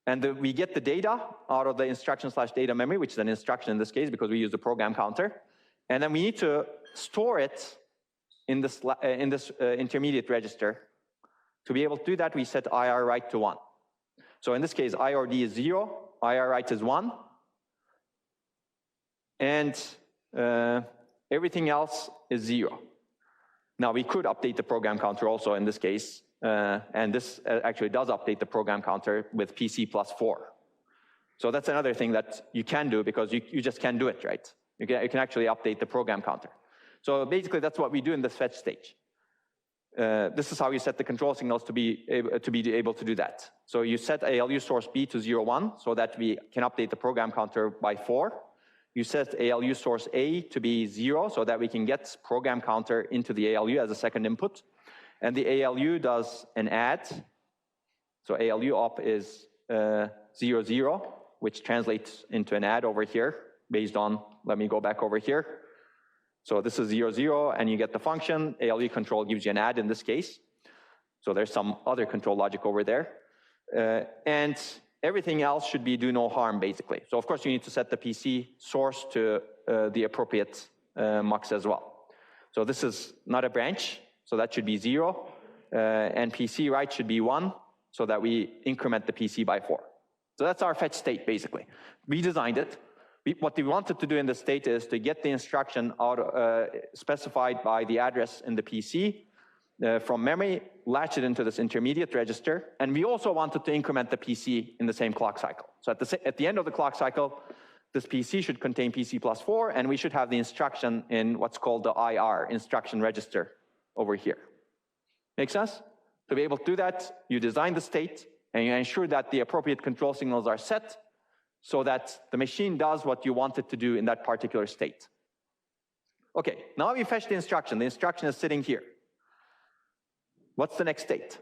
And we get the data out of the instruction/data memory, which is an instruction in this case because we use the program counter. And then we need to store it in this intermediate register. To be able to do that, we set IR write to 1. So in this case, IRD is 0, IR write is 1. And everything else is 0. Now, we could update the program counter also in this case. And this actually does update the program counter with PC plus 4. So that's another thing that you can do because you just can't do it, right? You can actually update the program counter. So basically, that's what we do in this fetch stage. This is how you set the control signals to be able to do that. So you set ALU source B to 0, 1 so that we can update the program counter by 4. You set ALU source A to be 0 so that we can get program counter into the ALU as a second input. And the ALU does an add. So ALU op is 0, 0, which translates into an add over here based on, let me go back over here. So this is 0, 0, and you get the function. ALU control gives you an add in this case. So there's some other control logic over there. And everything else should be do no harm, basically. So of course, you need to set the PC source to the appropriate mux as well. So this is not a branch, so that should be 0. And PC write should be 1, so that we increment the PC by 4. So that's our fetch state, basically. We designed it. What we wanted to do in the state is to get the instruction out specified by the address in the PC from memory, latch it into this intermediate register, and we also wanted to increment the PC in the same clock cycle. So at the end of the clock cycle, this PC should contain PC plus 4, and we should have the instruction in what's called the IR, instruction register, over here. Make sense? To be able to do that, you design the state, and you ensure that the appropriate control signals are set, so that the machine does what you want it to do in that particular state. Okay, now we fetch the instruction. The instruction is sitting here. What's the next state?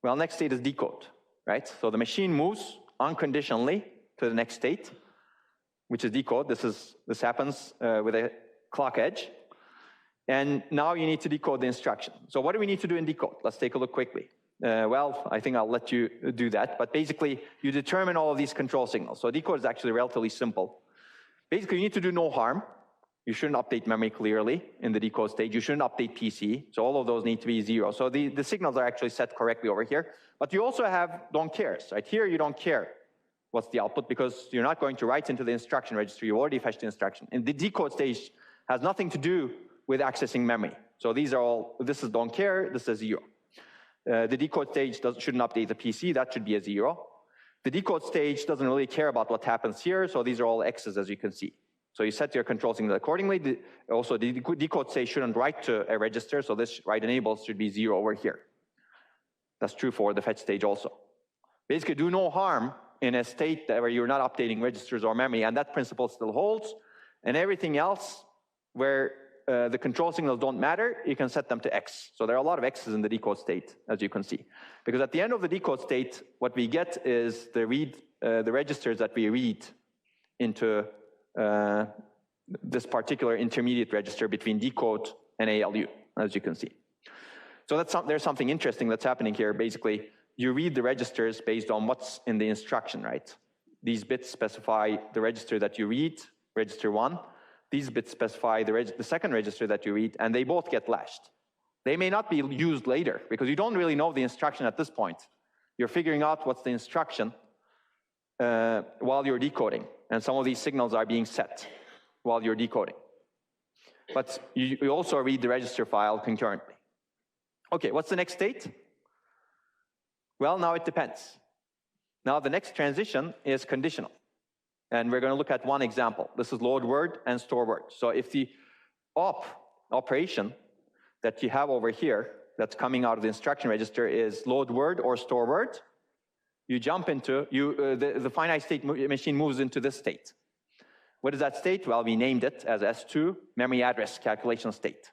Well, next state is decode, right? So the machine moves unconditionally to the next state, which is decode. This happens with a clock edge. And now you need to decode the instruction. So what do we need to do in decode? Let's take a look quickly. Well, I think I'll let you do that, but basically you determine all of these control signals. So decode is actually relatively simple. Basically, you need to do no harm. You shouldn't update memory clearly in the decode stage. You shouldn't update PC. So all of those need to be 0. So the signals are actually set correctly over here. But you also have don't cares, right? Here you don't care what's the output because you're not going to write into the instruction register. You already fetched the instruction. And the decode stage has nothing to do with accessing memory. So these are all, this is don't care, this is 0. The decode stage shouldn't update the PC, that should be a 0. The decode stage doesn't really care about what happens here, so these are all X's, as you can see. So you set your control signal accordingly. Also, the decode stage shouldn't write to a register, so this write enables should be 0 over here. That's true for the fetch stage also. Basically, do no harm in a state where you're not updating registers or memory, and that principle still holds. And everything else where the control signals don't matter, you can set them to X. So there are a lot of X's in the decode state, as you can see. Because at the end of the decode state, what we get is the registers that we read into this particular intermediate register between decode and ALU, as you can see. So there's something interesting that's happening here. Basically, you read the registers based on what's in the instruction, right? These bits specify the register that you read, register 1. These bits specify the second register that you read, and they both get latched. They may not be used later, because you don't really know the instruction at this point. You're figuring out what's the instruction while you're decoding, and some of these signals are being set while you're decoding. But you also read the register file concurrently. Okay, what's the next state? Well, now it depends. Now the next transition is conditional. And we're going to look at one example. This is load word and store word. So if the operation that you have over here that's coming out of the instruction register is load word or store word, you jump into, the finite state machine moves into this state. What is that state? Well, we named it as S2, memory address calculation state.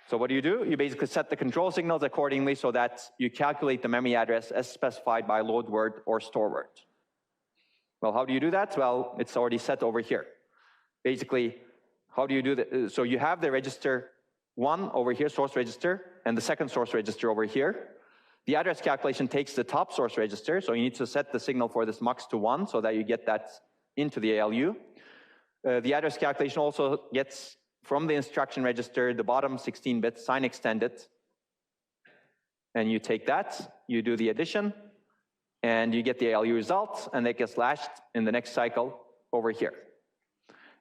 So what do? You basically set the control signals accordingly so that you calculate the memory address as specified by load word or store word. Well, how do you do that? Well, it's already set over here. Basically, how do you do that? So you have the register 1 over here, source register, and the second source register over here. The address calculation takes the top source register, so you need to set the signal for this mux to 1 so that you get that into the ALU. The address calculation also gets from the instruction register the bottom 16 bits sign extended, and you take that, you do the addition, and you get the ALU result, and that gets latched in the next cycle over here.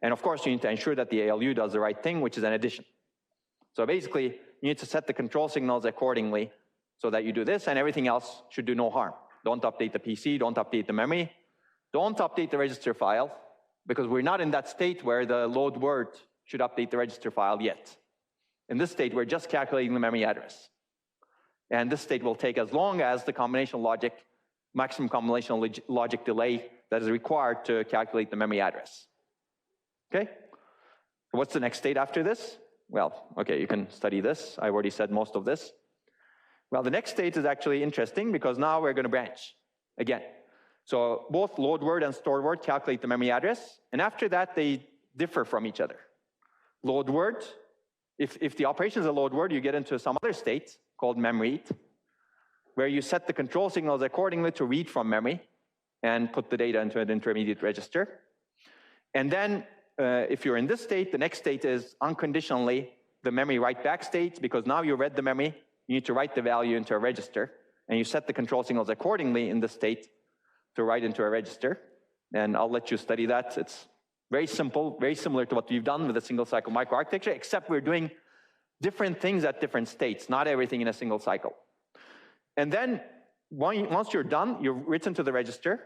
And of course, you need to ensure that the ALU does the right thing, which is an addition. So basically, you need to set the control signals accordingly so that you do this, and everything else should do no harm. Don't update the PC, don't update the memory, don't update the register file, because we're not in that state where the load word should update the register file yet. In this state, we're just calculating the memory address. And this state will take as long as the combinational logic, maximum combinational logic delay that is required to calculate the memory address. Okay? What's the next state after this? Well, okay, you can study this. I already said most of this. Well, the next state is actually interesting because now we're going to branch again. So both load word and store word calculate the memory address, and after that, they differ from each other. Load word, if the operation is a load word, you get into some other state called memread, where you set the control signals accordingly to read from memory and put the data into an intermediate register. And then, if you're in this state, the next state is unconditionally the memory write back state, because now you read the memory, you need to write the value into a register, and you set the control signals accordingly in this state to write into a register. And I'll let you study that. It's very simple, very similar to what we've done with a single cycle microarchitecture, except we're doing different things at different states, not everything in a single cycle. And then once you're done, you've written to the register.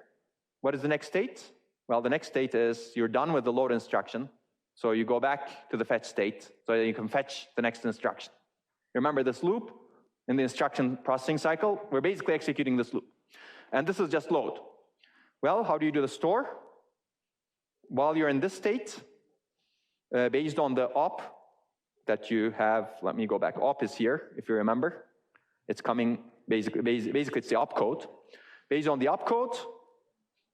What is the next state? Well, the next state is you're done with the load instruction. So you go back to the fetch state so that you can fetch the next instruction. Remember this loop in the instruction processing cycle? We're basically executing this loop. And this is just load. Well, how do you do the store? While you're in this state, based on the op that you have, let me go back. Op is here, if you remember. It's coming, basically it's the opcode. Based on the opcode,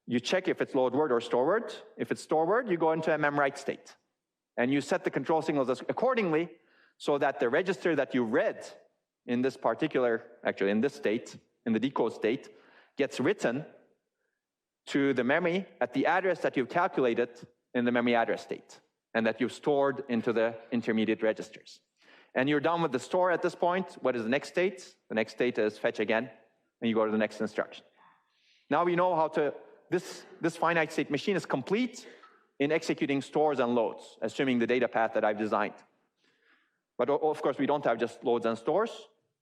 you check if it's load word or store word. If it's store word, you go into a memwrite state. And you set the control signals accordingly so that the register that you read in this particular, actually in this state, in the decode state, gets written to the memory at the address that you've calculated in the memory address state, and that you've stored into the intermediate registers. And you're done with the store at this point. What is the next state? The next state is fetch again, and you go to the next instruction. Now we know how to, this finite state machine is complete in executing stores and loads, assuming the data path that I've designed. But of course, we don't have just loads and stores.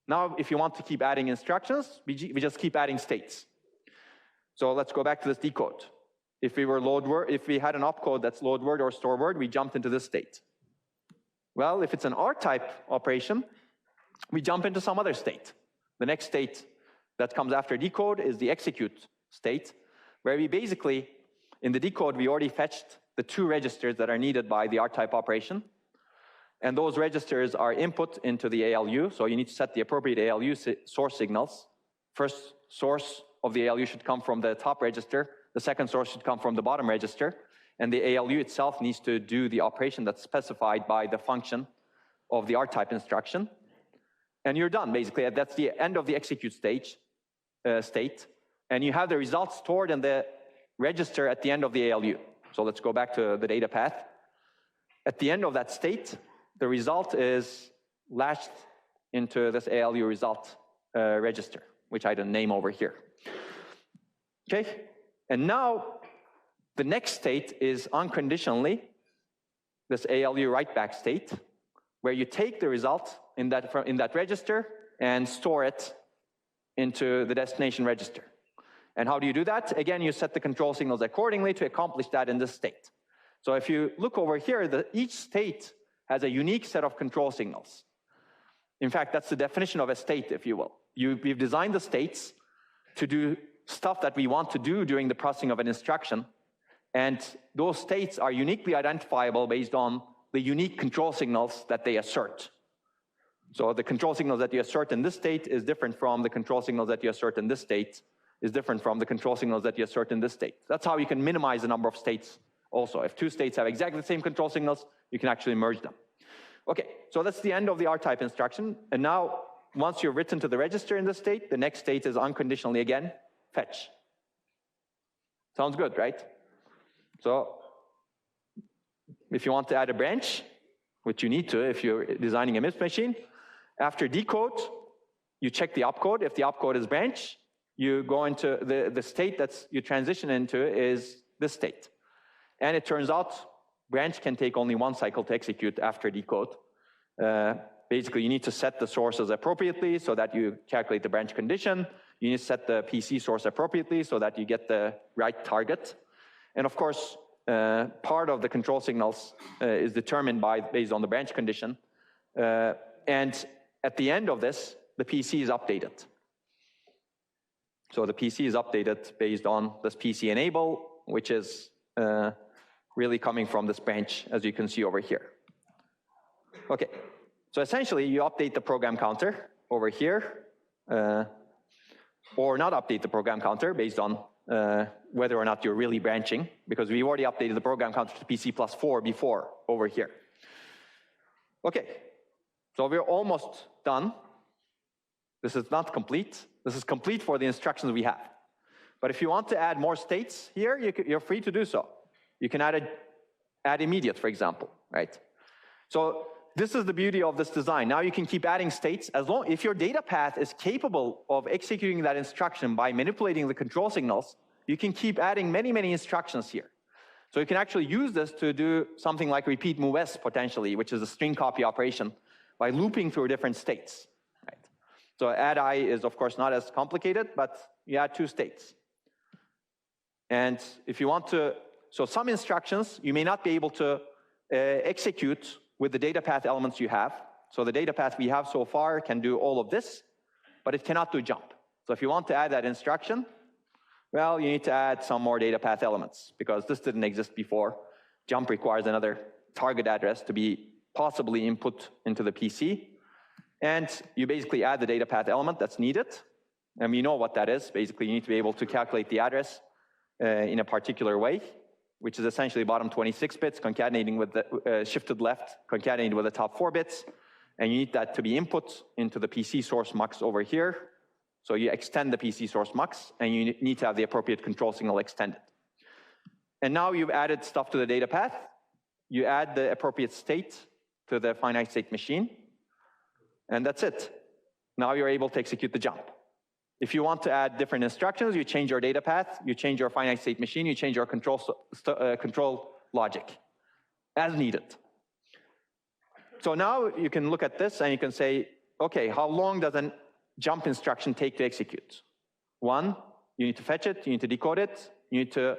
Now, if you want to keep adding instructions, we just keep adding states. So let's go back to this decode. If we had an opcode that's load word or store word, we jumped into this state. Well, if it's an R-type operation, we jump into some other state. The next state that comes after decode is the execute state, where we basically, in the decode, we already fetched the 2 registers that are needed by the R-type operation. And those registers are input into the ALU, so you need to set the appropriate ALU source signals. First source of the ALU should come from the top register. The second source should come from the bottom register. And the ALU itself needs to do the operation that's specified by the function of the R-type instruction. And you're done, basically. That's the end of the execute state. And you have the results stored in the register at the end of the ALU. So let's go back to the data path. At the end of that state, the result is latched into this ALU result register, which I didn't name over here. Okay, and now the next state is unconditionally this ALU write back state, where you take the result in that register and store it into the destination register. And how do you do that? Again, you set the control signals accordingly to accomplish that in this state. So if you look over here, each state has a unique set of control signals. In fact, that's the definition of a state, if you will. We've designed the states to do stuff that we want to do during the processing of an instruction, and those states are uniquely identifiable based on the unique control signals that they assert. So the control signals that you assert in this state is different from the control signals that you assert in this state, is different from the control signals that you assert in this state. That's how you can minimize the number of states also. If 2 states have exactly the same control signals, you can actually merge them. Okay, so that's the end of the R-type instruction. And now once you're written to the register in the state, the next state is unconditionally again, fetch. Sounds good, right? So if you want to add a branch, which you need to if you're designing a MIPS machine, after decode, you check the opcode. If the opcode is branch, you go into the state that you transition into is this state. And it turns out branch can take only one cycle to execute after decode. Basically, you need to set the sources appropriately so that you calculate the branch condition. You need to set the PC source appropriately so that you get the right target. And of course, part of the control signals is determined based on the branch condition. And at the end of this, the PC is updated. So the PC is updated based on this PC enable, which is really coming from this branch, as you can see over here. Okay, so essentially you update the program counter over here, or not update the program counter based on whether or not you're really branching, because we already updated the program counter to PC plus 4 before over here. Okay, so we're almost done. This is not complete. This is complete for the instructions we have. But if you want to add more states here, you're free to do so. You can add immediate, for example, right? So this is the beauty of this design. Now you can keep adding states as long if your data path is capable of executing that instruction by manipulating the control signals. You can keep adding many, many instructions here. So you can actually use this to do something like repeat moves potentially, which is a string copy operation by looping through different states. Right? So add I is of course not as complicated, but you add 2 states. And if you want to, so some instructions you may not be able to execute with the data path elements you have. So the data path we have so far can do all of this, but it cannot do jump. So if you want to add that instruction, well, you need to add some more data path elements because this didn't exist before. Jump requires another target address to be possibly input into the PC. And you basically add the data path element that's needed. And we know what that is. Basically, you need to be able to calculate the address in a particular way, which is essentially bottom 26 bits concatenating with the shifted left, concatenated with the top 4 bits. And you need that to be input into the PC source mux over here. So you extend the PC source mux, and you need to have the appropriate control signal extended. And now you've added stuff to the data path. You add the appropriate state to the finite state machine, and that's it. Now you're able to execute the jump. If you want to add different instructions, you change your data path, you change your finite state machine, you change your control logic as needed. So now you can look at this and you can say, okay, how long does a jump instruction take to execute? 1, you need to fetch it, you need to decode it, you need to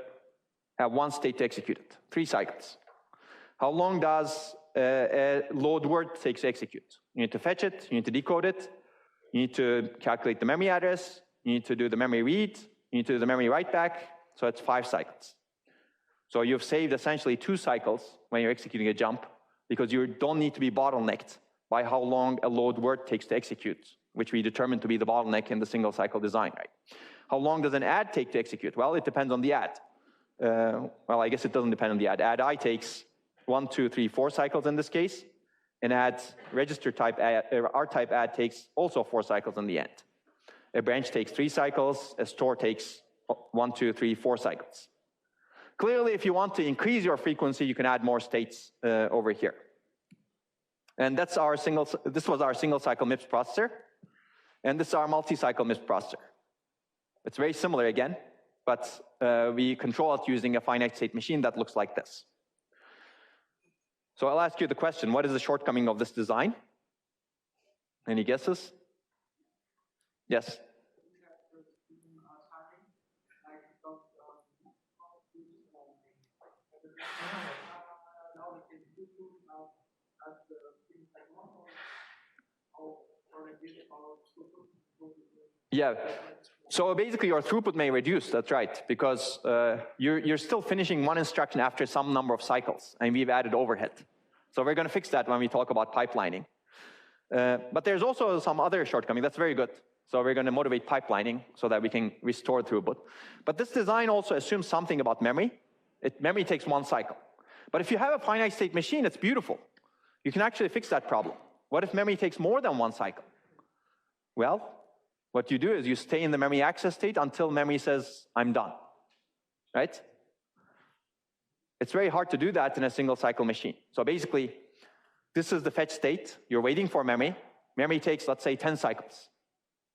have 1 state to execute it, 3 cycles. How long does a load word take to execute? You need to fetch it, you need to decode it, you need to calculate the memory address, you need to do the memory read, you need to do the memory write back, so it's 5 cycles. So you've saved essentially 2 cycles when you're executing a jump because you don't need to be bottlenecked by how long a load word takes to execute, which we determined to be the bottleneck in the single cycle design, right? How long does an add take to execute? Well, it depends on the add. Well, I guess it doesn't depend on the add. Add I takes 1, 2, 3, 4 cycles in this case. And add register type add, R type add takes also 4 cycles in the end. A branch takes 3 cycles, a store takes 1, 2, 3, 4 cycles. Clearly, if you want to increase your frequency, you can add more states over here. And that's our this was our single cycle MIPS processor. And this is our multi-cycle MIPS processor. It's very similar again, but we control it using a finite state machine that looks like this. So I'll ask you the question, what is the shortcoming of this design? Any guesses? Yes? Yeah, so basically your throughput may reduce, that's right, because you're still finishing 1 instruction after some number of cycles, and we've added overhead. So we're going to fix that when we talk about pipelining. But there's also some other shortcoming, that's very good. So we're going to motivate pipelining so that we can restore throughput. But this design also assumes something about memory. Memory takes 1 cycle. But if you have a finite state machine, it's beautiful. You can actually fix that problem. What if memory takes more than 1 cycle? Well, what you do is you stay in the memory access state until memory says, I'm done, right? It's very hard to do that in a single cycle machine. So basically, this is the fetch state. You're waiting for memory. Memory takes, let's say, 10 cycles.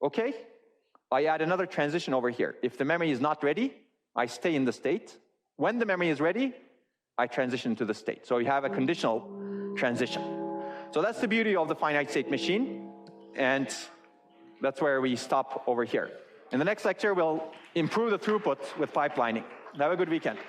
Okay, I add another transition over here. If the memory is not ready, I stay in the state. When the memory is ready, I transition to the state. So you have a conditional transition. So that's the beauty of the finite state machine. And that's where we stop over here. In the next lecture, we'll improve the throughput with pipelining. Have a good weekend.